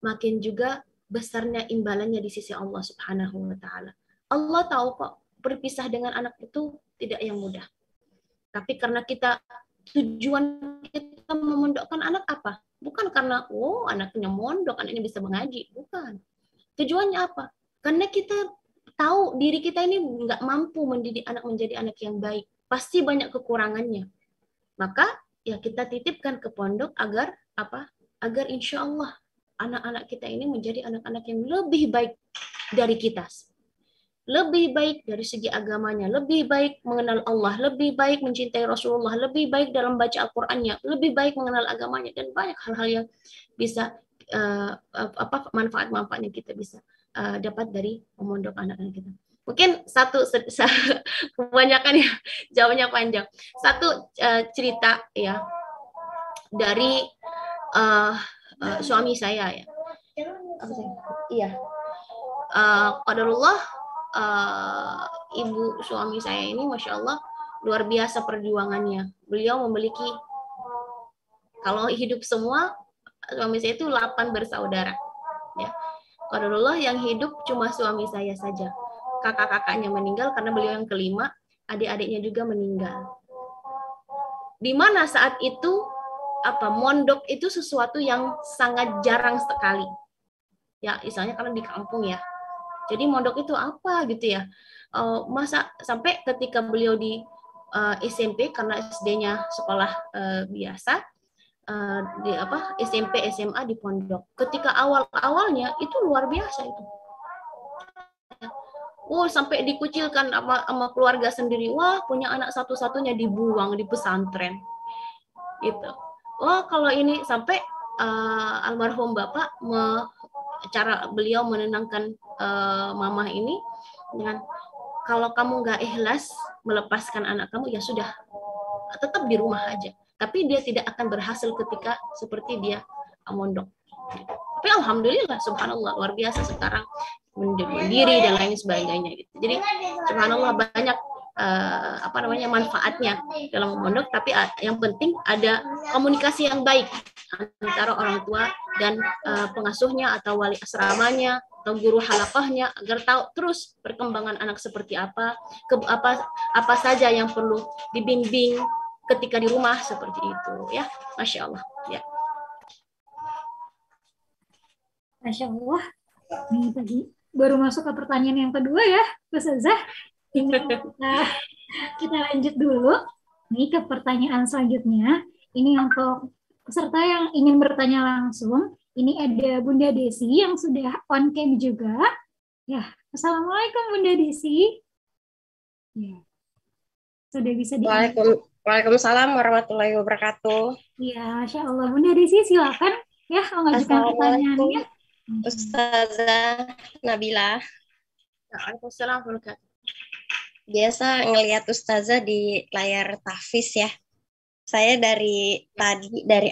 makin juga besarnya imbalannya di sisi Allah Subhanahu wa taala. Allah tahu kok berpisah dengan anak itu tidak yang mudah. Tapi karena tujuan kita memondokkan anak apa? Bukan karena, anaknya mondok, anaknya bisa mengaji. Bukan. Tujuannya apa? Karena kita tahu diri kita ini nggak mampu mendidik anak menjadi anak yang baik. Pasti banyak kekurangannya. Maka ya kita titipkan ke pondok agar Agar insya Allah anak-anak kita ini menjadi anak-anak yang lebih baik dari kita. Lebih baik dari segi agamanya, lebih baik mengenal Allah, lebih baik mencintai Rasulullah, lebih baik dalam baca Al-Qur'annya, lebih baik mengenal agamanya, dan banyak hal-hal yang bisa manfaat-manfaatnya kita bisa dapat dari memondok anak-anak kita. Mungkin kebanyakan ya, jawabnya panjang. Satu cerita ya dari suami saya ya. Iya. Qadarullah, ibu suami saya ini Masya Allah luar biasa perjuangannya. Beliau memiliki, kalau hidup semua, suami saya itu 8 bersaudara. Ya. Qadarullah yang hidup cuma suami saya saja. Kakak-kakaknya meninggal karena beliau yang kelima, adik-adiknya juga meninggal. Di mana saat itu mondok itu sesuatu yang sangat jarang sekali. Ya, misalnya karena di kampung ya. Jadi mondok itu apa gitu ya? Masa sampai ketika beliau SMP karena SD-nya sekolah biasa, di SMP SMA di pondok. Ketika awalnya itu luar biasa itu. Sampai dikucilkan sama keluarga sendiri. Wah, punya anak satu-satunya dibuang di pesantren. Gitu. Wah, kalau ini sampai almarhum Bapak cara beliau menenangkan mamah ini dengan, kalau kamu nggak ikhlas melepaskan anak kamu, ya sudah, tetap di rumah aja. Tapi dia tidak akan berhasil ketika seperti dia mondok. Tapi alhamdulillah, subhanallah, luar biasa sekarang mendiri dan lain sebagainya gitu. Jadi subhanallah banyak manfaatnya dalam mondok, tapi yang penting ada komunikasi yang baik antara orang tua dan pengasuhnya atau wali asramanya atau guru halaqahnya, agar tahu terus perkembangan anak seperti apa saja yang perlu dibimbing ketika di rumah, seperti itu ya. Masya Allah ya. Masya Allah. Nih tadi baru masuk ke pertanyaan yang kedua ya, Ustazah. Kita lanjut dulu nih ke pertanyaan selanjutnya. Ini untuk peserta yang ingin bertanya langsung. Ini ada Bunda Desi yang sudah on cam juga. Ya, Assalamualaikum Bunda Desi. Ya, sudah bisa di. Waalaikumsalam warahmatullahi wabarakatuh. Ya, Masya Allah. Bunda Desi silakan ya mengajukan pertanyaannya. Ustazah Nabila. Waalaikumsalam warahmatullahi wabarakatuh. Biasa ngelihat Ustazah di layar tahfiz ya. Saya dari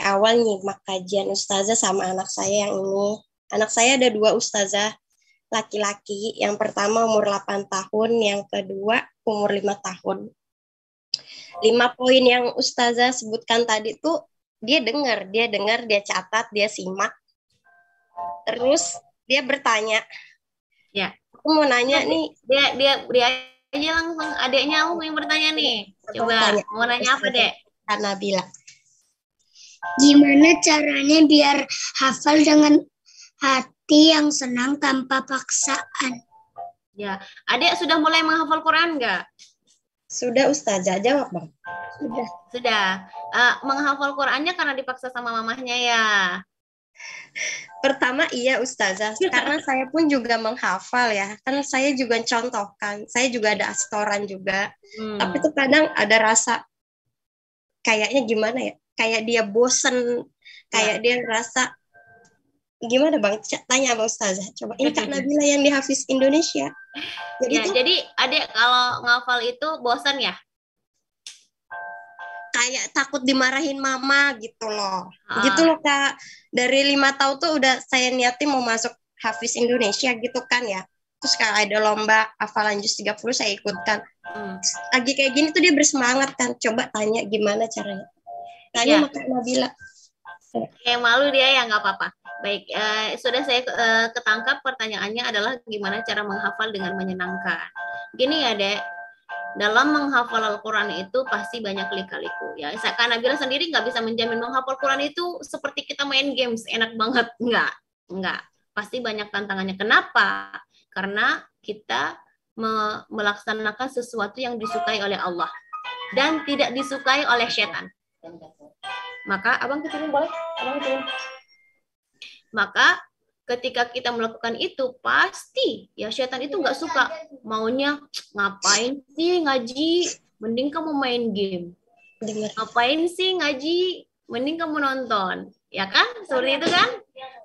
awal nyimak kajian Ustazah sama anak saya yang ini. Anak saya ada 2 Ustazah laki-laki. Yang pertama umur 8 tahun, yang kedua umur 5 tahun. 5 poin yang Ustazah sebutkan tadi tuh dia dengar, dia catat, dia simak. Terus dia bertanya. Ya. Aku mau nanya nih. Dia aja langsung, adeknya yang bertanya nih. Coba mau nanya apa, Dek? Nabila. Gimana caranya biar hafal dengan hati yang senang tanpa paksaan? Ya, adek sudah mulai menghafal Quran nggak? Sudah Ustazah, jawab Bang. Sudah. Menghafal Qurannya karena dipaksa sama mamahnya ya? Pertama iya Ustazah, karena saya pun juga menghafal ya. Kan saya juga contohkan, saya juga ada astoran juga. Tapi tuh kadang ada rasa kayaknya gimana ya? Kayak dia bosen, kayak dia ngerasa gimana Bang? Tanya sama Ustazah. Coba ini Kak Nabila yang di Hafiz Indonesia. Jadi adek kalau ngafal itu bosan ya? Kayak takut dimarahin mama gitu loh. Gitu loh Kak. Dari 5 tahun tuh udah saya niatin mau masuk Hafiz Indonesia gitu kan ya. Terus kalau ada lomba hafalan juz 30 saya ikutkan. Lagi kayak gini tuh dia bersemangat kan. Coba tanya gimana caranya. Tanya sama Kak Nabila. Kayak malu dia ya, nggak apa-apa. Baik, sudah saya ketangkap pertanyaannya adalah gimana cara menghafal dengan menyenangkan. Gini ya Dek, dalam menghafal Al-Quran itu pasti banyak lika-liku. Ya, Kak Nabila sendiri nggak bisa menjamin menghafal Quran itu seperti kita main games, enak banget. Nggak. Pasti banyak tantangannya. Kenapa? Karena kita melaksanakan sesuatu yang disukai oleh Allah dan tidak disukai oleh setan. Maka abang kecilin boleh? Abang kecilin. Maka ketika kita melakukan itu pasti ya setan itu nggak suka, maunya ngapain sih ngaji, mending kamu main game. Ngapain sih ngaji, mending kamu nonton, ya kan? Seperti itu kan?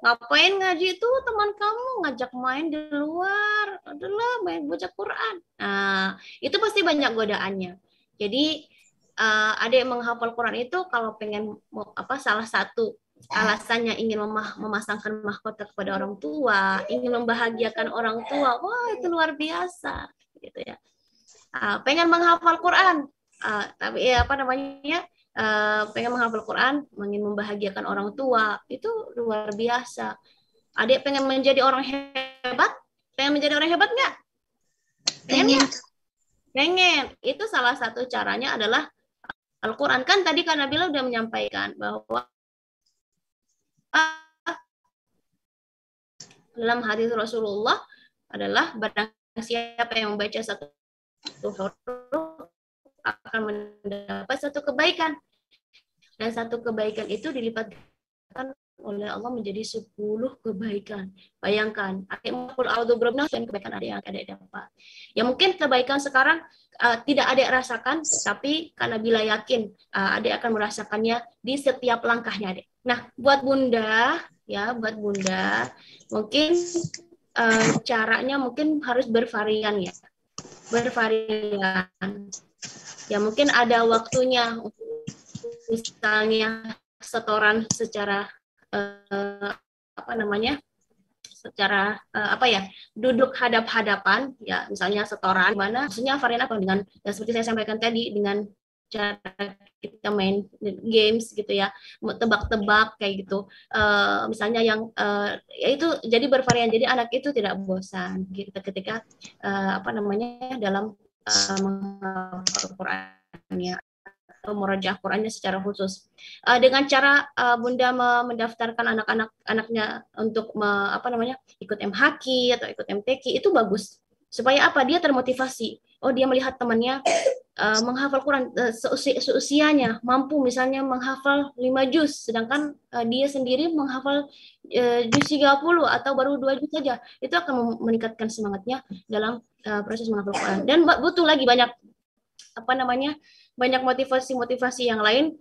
Ngapain ngaji itu teman kamu ngajak main di luar, adalah main baca Quran. Nah, itu pasti banyak godaannya. Jadi ada yang menghafal Quran itu kalau pengen salah satu alasannya ingin memasangkan mahkota kepada orang tua, ingin membahagiakan orang tua, wah itu luar biasa, gitu ya. Pengen menghafal Quran, tapi pengen menghafal Quran, ingin membahagiakan orang tua, itu luar biasa. Adik pengen menjadi orang hebat, pengen menjadi orang hebat nggak? Pengen. Itu salah satu caranya adalah Al-Quran. Kan tadi Kak Nabila udah menyampaikan bahwa dalam hadis Rasulullah adalah barang siapa yang membaca satu huruf akan mendapat satu kebaikan. Dan satu kebaikan itu dilipatkan oleh Allah menjadi 10 kebaikan. Bayangkan, kebaikan ada yang dapat. Ya mungkin kebaikan sekarang tidak adik rasakan, tapi karena bila yakin adik akan merasakannya di setiap langkahnya adik. Nah, buat bunda, mungkin caranya mungkin harus bervarian ya. Bervarian. Ya mungkin ada waktunya, misalnya setoran secara secara duduk hadap-hadapan, ya misalnya setoran mana, maksudnya varian apa dengan seperti saya sampaikan tadi, dengan cara kita main games gitu ya, tebak-tebak kayak gitu, misalnya yang ya itu jadi bervarian, jadi anak itu tidak bosan gitu ketika dalam menghafal Qurannya, murajaah Qurannya secara khusus. Dengan cara Bunda mendaftarkan anak-anaknya untuk ikut MHQ atau ikut MTQ, itu bagus. Supaya apa? Dia termotivasi. Oh, dia melihat temannya menghafal Quran seusianya, mampu misalnya menghafal 5 juz, sedangkan dia sendiri menghafal juz 30 atau baru 2 juz saja. Itu akan meningkatkan semangatnya dalam proses menghafal Quran. Dan butuh lagi banyak banyak motivasi-motivasi yang lain.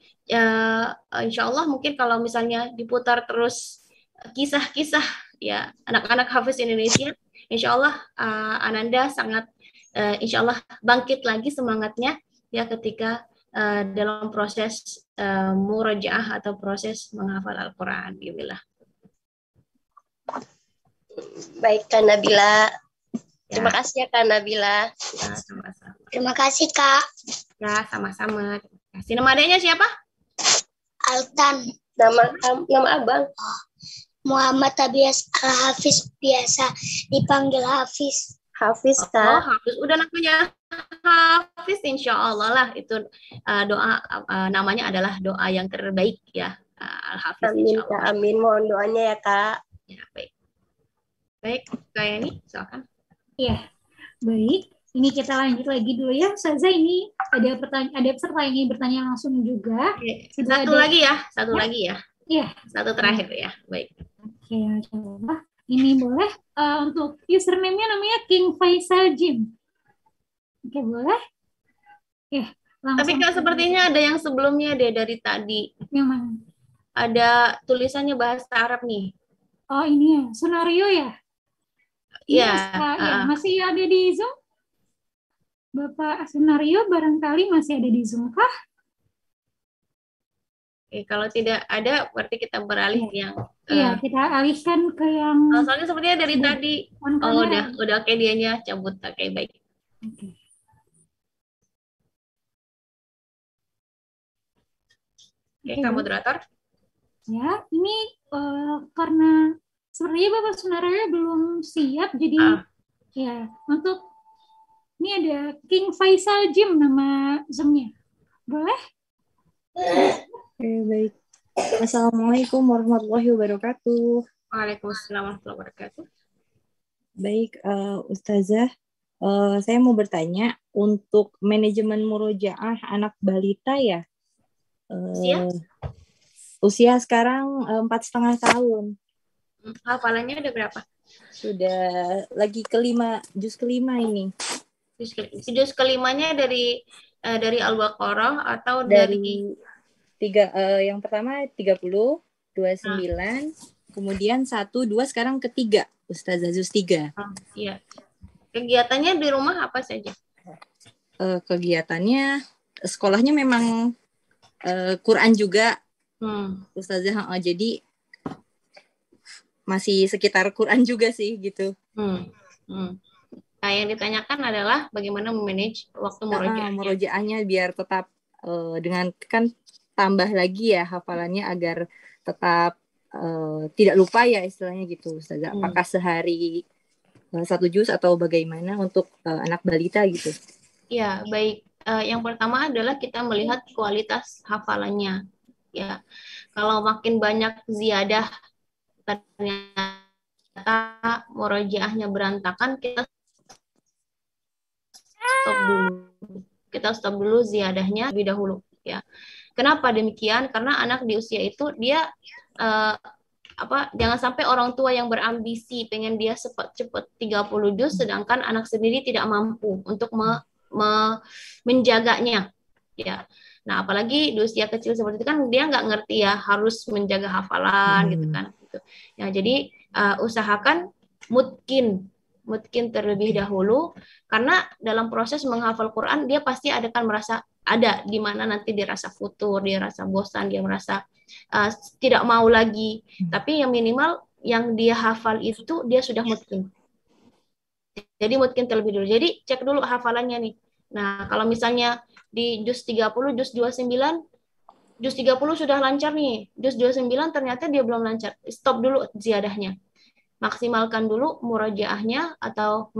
Insya Allah mungkin kalau misalnya diputar terus kisah-kisah ya anak-anak hafiz Indonesia, insya Allah Ananda sangat insya Allah bangkit lagi semangatnya ya ketika dalam proses murojaah atau proses menghafal Al-Quran. Bismillah. Baik Kak Nabila. Terima kasih ya Kak Nabila. Ya, sama-sama. Terima kasih Kak. Ya, sama-sama. Terima kasih. Nama adanya siapa? Altan. Nama abang? Muhammad Abias Al-Hafiz, biasa dipanggil Hafiz. Hafiz Kak. Oh, Hafiz. Udah namanya Hafiz, insya Allah lah. Itu doa namanya adalah doa yang terbaik ya. Al-Hafiz, Amin insya Allah. Kak, amin. Mohon doanya ya Kak. Ya, baik. Baik, Kak Yani, silakan. Iya, baik. Ini kita lanjut lagi dulu ya, Ustazah. Ini ada peserta yang ingin bertanya langsung juga. Satu lagi ya. Iya. Satu terakhir ya, baik. Oke, coba. Ini boleh untuk username-nya namanya King Faisal Jim. Oke, boleh? Oke, langsung. Tapi Kak sepertinya ada yang sebelumnya deh dari tadi. Yang mana? Ada tulisannya bahasa Arab nih. Oh, ini ya, Sunario ya? Iya. Ya, masih ada di Zoom? Bapak Sunario barangkali masih ada di Zoom kah? Oke, kalau tidak ada berarti kita beralih yang Iya, kita alihkan ke yang soalnya sepertinya dari tadi. Oh, udah oke dianya cabut. Oke, baik. Oke, kamu moderator. Ya, ini karena sepertinya Bapak Sunario belum siap, jadi ya untuk ini ada King Faisal Jim nama Zoom-nya. Boleh? Oke, baik. Assalamualaikum warahmatullahi wabarakatuh. Waalaikumsalam warahmatullahi wabarakatuh. Baik, Ustazah, saya mau bertanya untuk manajemen murojaah anak balita ya. Usia sekarang 4,5 tahun. Hafalannya udah berapa? Sudah lagi juz kelima ini. Juz kelimanya dari Al-Baqarah atau dari yang pertama 30, 29, kemudian 1, 2, sekarang ketiga, Ustazah juz 3. Iya. Kegiatannya di rumah apa saja? Kegiatannya sekolahnya memang Quran juga, Ustazah. Jadi masih sekitar Quran juga sih gitu. Nah, yang ditanyakan adalah bagaimana memanage waktu murojaahnya. Murojaahnya biar tetap dengan kan tambah lagi ya hafalannya agar tetap tidak lupa ya istilahnya gitu, Ustazah. Apakah sehari 1 juz atau bagaimana untuk anak balita gitu? Ya, baik. Yang pertama adalah kita melihat kualitas hafalannya. Ya, kalau makin banyak ziyadah ternyata murojaahnya berantakan, kita stop dulu. kita stop dulu ziyadahnya lebih dahulu ya. Kenapa demikian? Karena anak di usia itu dia jangan sampai orang tua yang berambisi pengen dia cepat 30 juz sedangkan anak sendiri tidak mampu untuk menjaganya ya. Nah, apalagi di usia kecil seperti itu kan dia nggak ngerti ya harus menjaga hafalan gitu kan. Gitu. Ya, jadi usahakan mungkin terlebih dahulu karena dalam proses menghafal Quran dia pasti akan merasa ada di mana nanti dia rasa futur, dia rasa bosan, dia merasa tidak mau lagi. Tapi yang minimal yang dia hafal itu dia sudah mungkin. Jadi mungkin terlebih dulu. Jadi cek dulu hafalannya nih. Nah, kalau misalnya di juz 30, juz 29, juz 30 sudah lancar nih. Juz 29 ternyata dia belum lancar. Stop dulu ziyadahnya. Maksimalkan dulu murajaahnya atau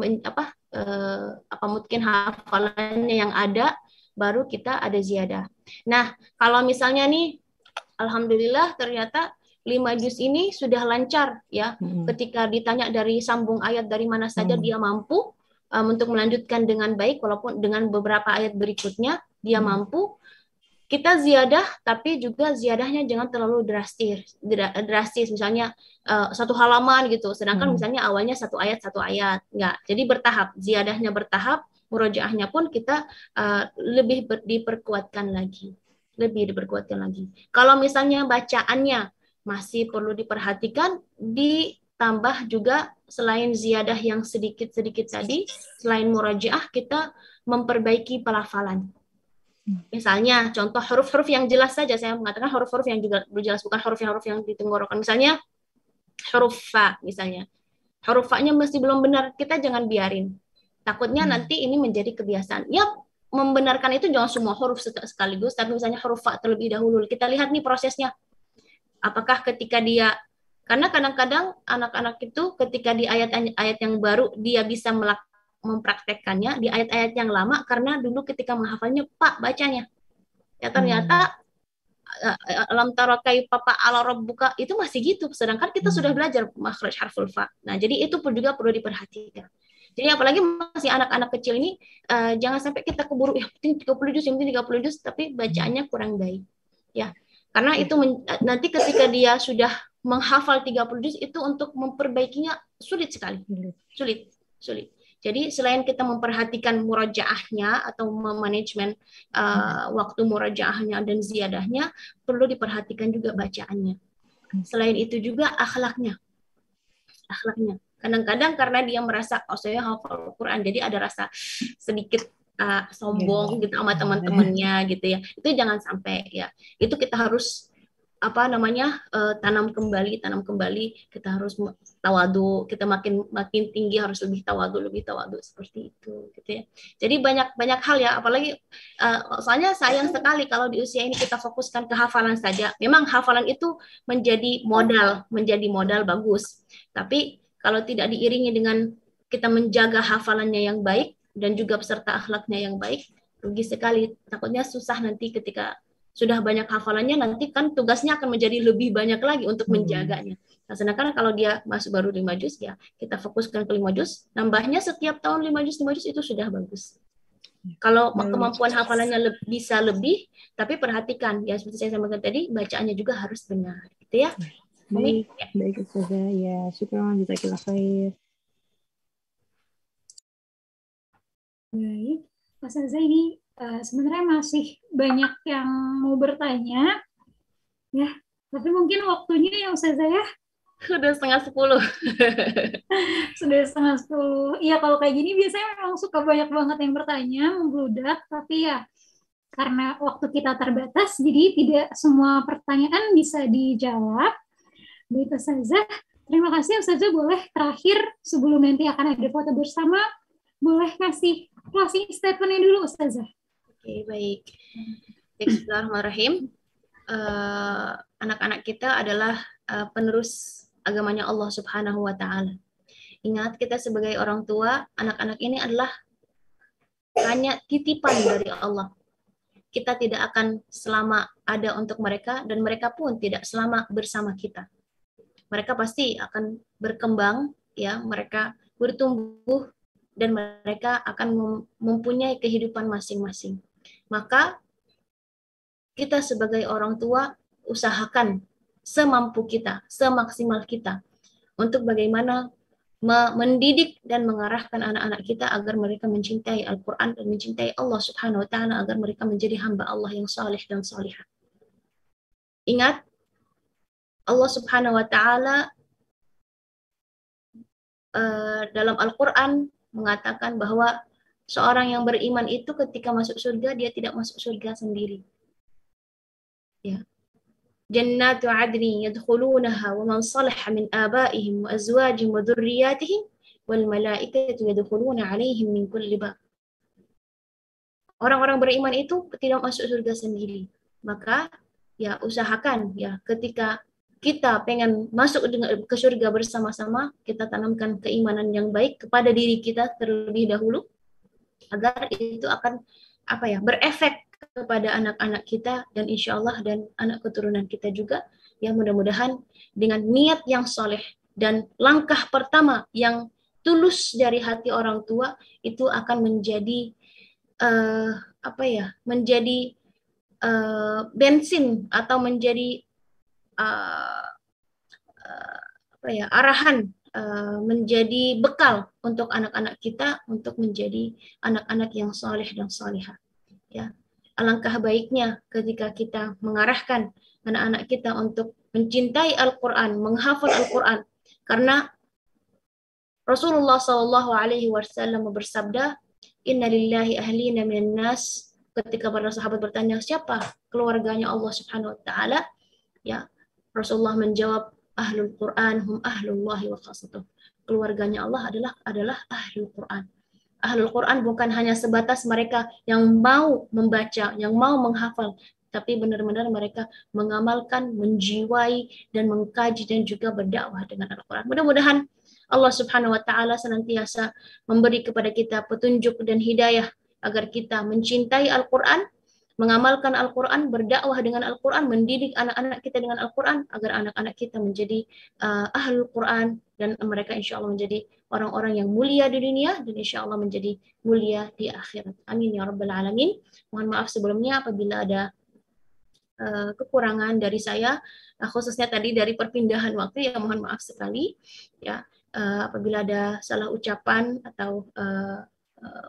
mungkin hafalannya yang ada, baru kita ada ziyadah. Nah, kalau misalnya nih, alhamdulillah ternyata 5 juz ini sudah lancar ya. Ketika ditanya dari sambung ayat dari mana saja dia mampu untuk melanjutkan dengan baik, walaupun dengan beberapa ayat berikutnya dia mampu. Kita ziyadah, tapi juga ziyadahnya jangan terlalu drastis. Misalnya 1 halaman gitu, sedangkan misalnya awalnya 1 ayat, enggak. Jadi bertahap, ziyadahnya bertahap, murojaahnya pun kita lebih diperkuatkan lagi. Kalau misalnya bacaannya masih perlu diperhatikan, ditambah juga selain ziyadah yang sedikit-sedikit tadi, selain murojaah, kita memperbaiki pelafalan. Misalnya contoh huruf-huruf yang jelas saja, saya mengatakan huruf-huruf yang juga jelas, bukan huruf-huruf yang ditenggorokan. Misalnya huruf fa, misalnya huruf fa-nya masih belum benar, kita jangan biarin. Takutnya nanti ini menjadi kebiasaan. Ya, membenarkan itu jangan semua huruf sekaligus, tapi misalnya huruf fa terlebih dahulu. Kita lihat nih prosesnya. Apakah ketika dia, karena kadang-kadang anak-anak itu ketika di ayat-ayat yang baru dia bisa mempraktekkannya di ayat-ayat yang lama karena dulu ketika menghafalnya Pak bacanya. Ya ternyata alam tara kaifa fa'ala rabbuka itu masih gitu, sedangkan kita sudah belajar makhraj harful fa. Nah, jadi itu pun juga perlu diperhatikan. Jadi apalagi masih anak-anak kecil ini jangan sampai kita keburu ya penting 30 juz, yang penting 30 juz tapi bacaannya kurang baik. Ya. Karena itu nanti ketika dia sudah menghafal 30 juz itu untuk memperbaikinya sulit sekali. Sulit. Jadi selain kita memperhatikan murajaahnya atau manajemen waktu murajaahnya dan ziyadahnya, perlu diperhatikan juga bacaannya. Selain itu juga akhlaknya. Kadang-kadang karena dia merasa saya hafal Quran, jadi ada rasa sedikit sombong gitu sama teman-temannya gitu ya. Itu jangan sampai ya. Itu kita harus tanam kembali, kita harus tawadu, kita makin tinggi harus lebih tawadu seperti itu gitu ya. Jadi banyak hal ya, apalagi soalnya sayang sekali kalau di usia ini kita fokuskan ke hafalan saja. Memang hafalan itu menjadi modal bagus. Tapi kalau tidak diiringi dengan kita menjaga hafalannya yang baik dan juga beserta akhlaknya yang baik, rugi sekali. Takutnya susah nanti ketika sudah banyak hafalannya, nanti kan tugasnya akan menjadi lebih banyak lagi untuk menjaganya. Nah, sedangkan kalau dia masih baru 5 juz, ya kita fokuskan ke 5 juz, nambahnya setiap tahun 5 juz itu sudah bagus. Kalau kemampuan hafalannya bisa lebih, tapi perhatikan, ya seperti saya sampaikan tadi, bacaannya juga harus benar. Gitu ya. Baik Ustazah. Ya, syukran, jazakallah khair. Baik, Mas Azza ini sebenarnya masih banyak yang mau bertanya, ya. Tapi mungkin waktunya ya Ustazah ya. Sudah 9:30. Sudah 9:30. Iya, kalau kayak gini biasanya memang suka banyak banget yang bertanya, membludak, tapi ya karena waktu kita terbatas, jadi tidak semua pertanyaan bisa dijawab. Baik Ustazah, terima kasih Ustazah. Boleh terakhir sebelum nanti akan ada foto bersama, boleh kasih closing statement-nya dulu Ustazah. Oke, baik. Bismillahirrahmanirrahim. Anak-anak kita adalah penerus agamanya Allah Subhanahu wa Ta'ala. Ingat, kita sebagai orang tua, anak-anak ini adalah hanya titipan dari Allah. Kita tidak akan selama ada untuk mereka, dan mereka pun tidak selama bersama kita. Mereka pasti akan berkembang, ya, mereka bertumbuh dan mereka akan mempunyai kehidupan masing-masing. Maka kita sebagai orang tua usahakan semampu kita, semaksimal kita untuk bagaimana mendidik dan mengarahkan anak-anak kita agar mereka mencintai Al-Quran dan mencintai Allah Subhanahu wa Ta'ala, agar mereka menjadi hamba Allah yang saleh dan salihah. Ingat, Allah Subhanahu wa Ta'ala dalam Al-Quran mengatakan bahwa seorang yang beriman itu ketika masuk surga, dia tidak masuk surga sendiri. Ya. Jannatu adni yadkhulunaha wa man salaha min abaihim wa azwajihim wa dhurriyyatihim wal malaikatu yadkhuluna alaihim min kulli bab. Orang-orang beriman itu tidak masuk surga sendiri. Maka ya usahakan ya ketika kita pengen masuk ke surga bersama-sama, kita tanamkan keimanan yang baik kepada diri kita terlebih dahulu, agar itu akan berefek kepada anak-anak kita dan insya Allah dan anak keturunan kita juga. Ya mudah-mudahan dengan niat yang soleh dan langkah pertama yang tulus dari hati orang tua itu akan menjadi menjadi bensin atau menjadi arahan, menjadi bekal untuk anak-anak kita untuk menjadi anak-anak yang soleh dan solihah. Ya, alangkah baiknya ketika kita mengarahkan anak-anak kita untuk mencintai Al-Quran, menghafal Al-Quran, karena Rasulullah SAW bersabda, Inna lillahi ahlina minan nas. Ketika para sahabat bertanya siapa keluarganya Allah Subhanahu wa Ta'ala, ya Rasulullah menjawab, ahlul Quran hum ahlullahi wa khasatuh. Keluarganya Allah adalah ahlul Quran. Ahlul Quran bukan hanya sebatas mereka yang mau membaca, yang mau menghafal, tapi benar-benar mereka mengamalkan, menjiwai dan mengkaji dan juga berdakwah dengan Al-Quran. Mudah-mudahan Allah Subhanahu wa Ta'ala senantiasa memberi kepada kita petunjuk dan hidayah agar kita mencintai Al-Quran, mengamalkan Al-Quran, berdakwah dengan Al-Quran, mendidik anak-anak kita dengan Al-Quran, agar anak-anak kita menjadi ahlul Quran dan mereka insya Allah menjadi orang-orang yang mulia di dunia dan insya Allah menjadi mulia di akhirat. Amin ya Rabbal Alamin. Mohon maaf sebelumnya apabila ada kekurangan dari saya, khususnya tadi dari perpindahan waktu, ya mohon maaf sekali. Ya, apabila ada salah ucapan atau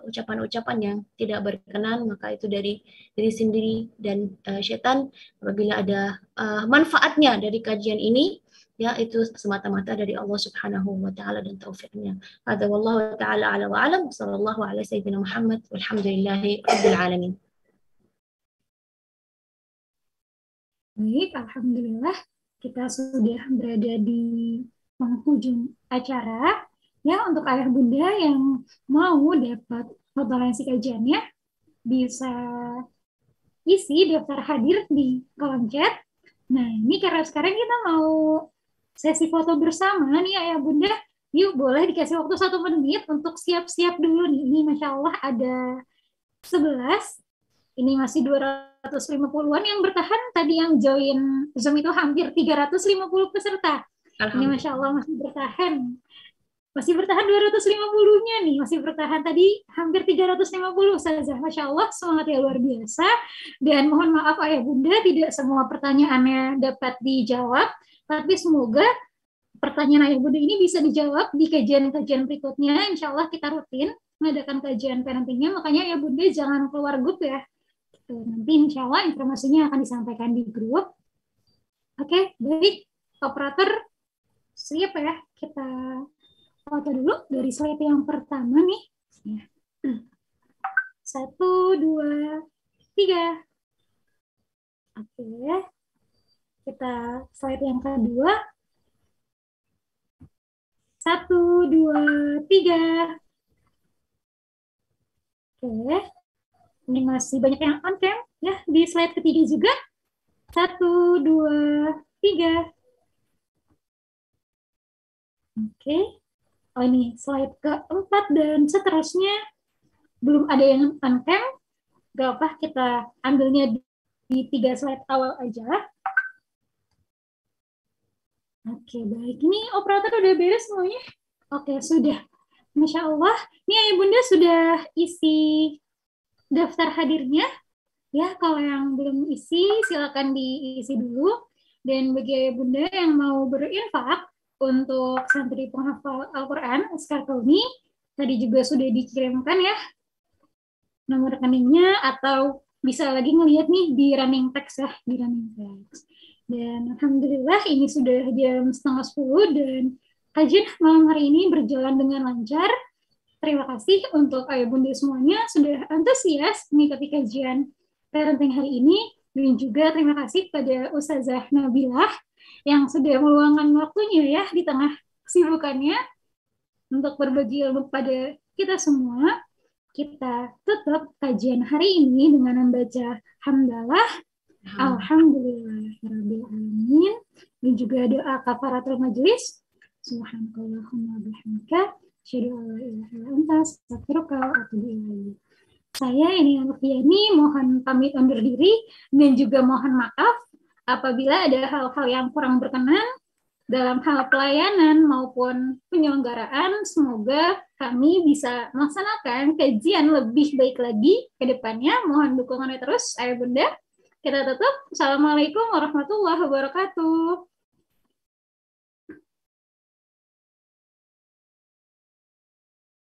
ucapan-ucapan yang tidak berkenan, maka itu dari diri sendiri dan syaitan. Apabila ada manfaatnya dari kajian ini, ya itu semata-mata dari Allah Subhanahu wa Ta'ala dan taufiknya. Hadza wallahu ta'ala ala wa alam. Sallallahu ala sayyidina Muhammad walhamdulillahi rabbil alamin. Baik, alhamdulillah kita sudah berada di penghujung acara. Ya, untuk ayah bunda yang mau dapat referensi kajiannya bisa isi daftar hadir di kolom chat. Nah, ini karena sekarang kita mau sesi foto bersama nih ayah bunda. Yuk, boleh dikasih waktu 1 menit untuk siap-siap dulu nih. Ini Masya Allah ada 11. Ini masih 250-an yang bertahan. Tadi yang join Zoom itu hampir 350 peserta. Ini Masya Allah masih bertahan. Masih bertahan 250-nya nih, masih bertahan tadi hampir 350 Ustazah. Masya Allah, semangatnya luar biasa. Dan mohon maaf ayah bunda, tidak semua pertanyaannya dapat dijawab, tapi semoga pertanyaan ayah bunda ini bisa dijawab di kajian-kajian berikutnya. Insya Allah kita rutin mengadakan kajian parentingnya, makanya ayah bunda jangan keluar grup ya. Nanti insya Allah informasinya akan disampaikan di grup. Oke, baik. Operator, siap ya? Kita foto dulu dari slide yang pertama nih. 1, 2, 3. Oke. Kita slide yang kedua. 1, 2, 3. Oke. Ini masih banyak yang on cam ya di slide ketiga juga. 1, 2, 3. Oke. Oh ini slide keempat dan seterusnya belum ada yang on cam, gak apa kita ambilnya di 3 slide awal aja. Oke baik, ini operator udah beres semuanya? Oke sudah. Masya Allah, ini Ayah Bunda sudah isi daftar hadirnya. Ya, kalau yang belum isi, silakan diisi dulu. Dan bagi Ayah Bunda yang mau berinfak untuk santri penghafal Al-Quran, Askar Kauni, tadi juga sudah dikirimkan ya nomor rekeningnya, atau bisa lagi ngelihat nih di running text ya, di running text. Dan Alhamdulillah ini sudah jam 9:30 dan kajian malam hari ini berjalan dengan lancar. Terima kasih untuk Ayah Bunda semuanya sudah antusias mengikuti kajian parenting hari ini, dan juga terima kasih pada Ustazah Nabilah yang sudah meluangkan waktunya ya di tengah kesibukannya untuk berbagi ilmu pada kita semua. Kita tutup kajian hari ini dengan membaca hamdalah, alhamdulillahirabbil alamin, dan juga doa kafaratul majelis. Subhanakallahumma bihamdika, asyhadu an la ilaha illa anta, astaghfiruka wa atubu ilaik. Saya ini Anufiani mohon pamit undur diri dan juga mohon maaf apabila ada hal-hal yang kurang berkenan dalam hal pelayanan maupun penyelenggaraan. Semoga kami bisa melaksanakan kajian lebih baik lagi ke depannya. Mohon dukungannya terus, Ayah Bunda. Kita tutup. Assalamualaikum warahmatullahi wabarakatuh.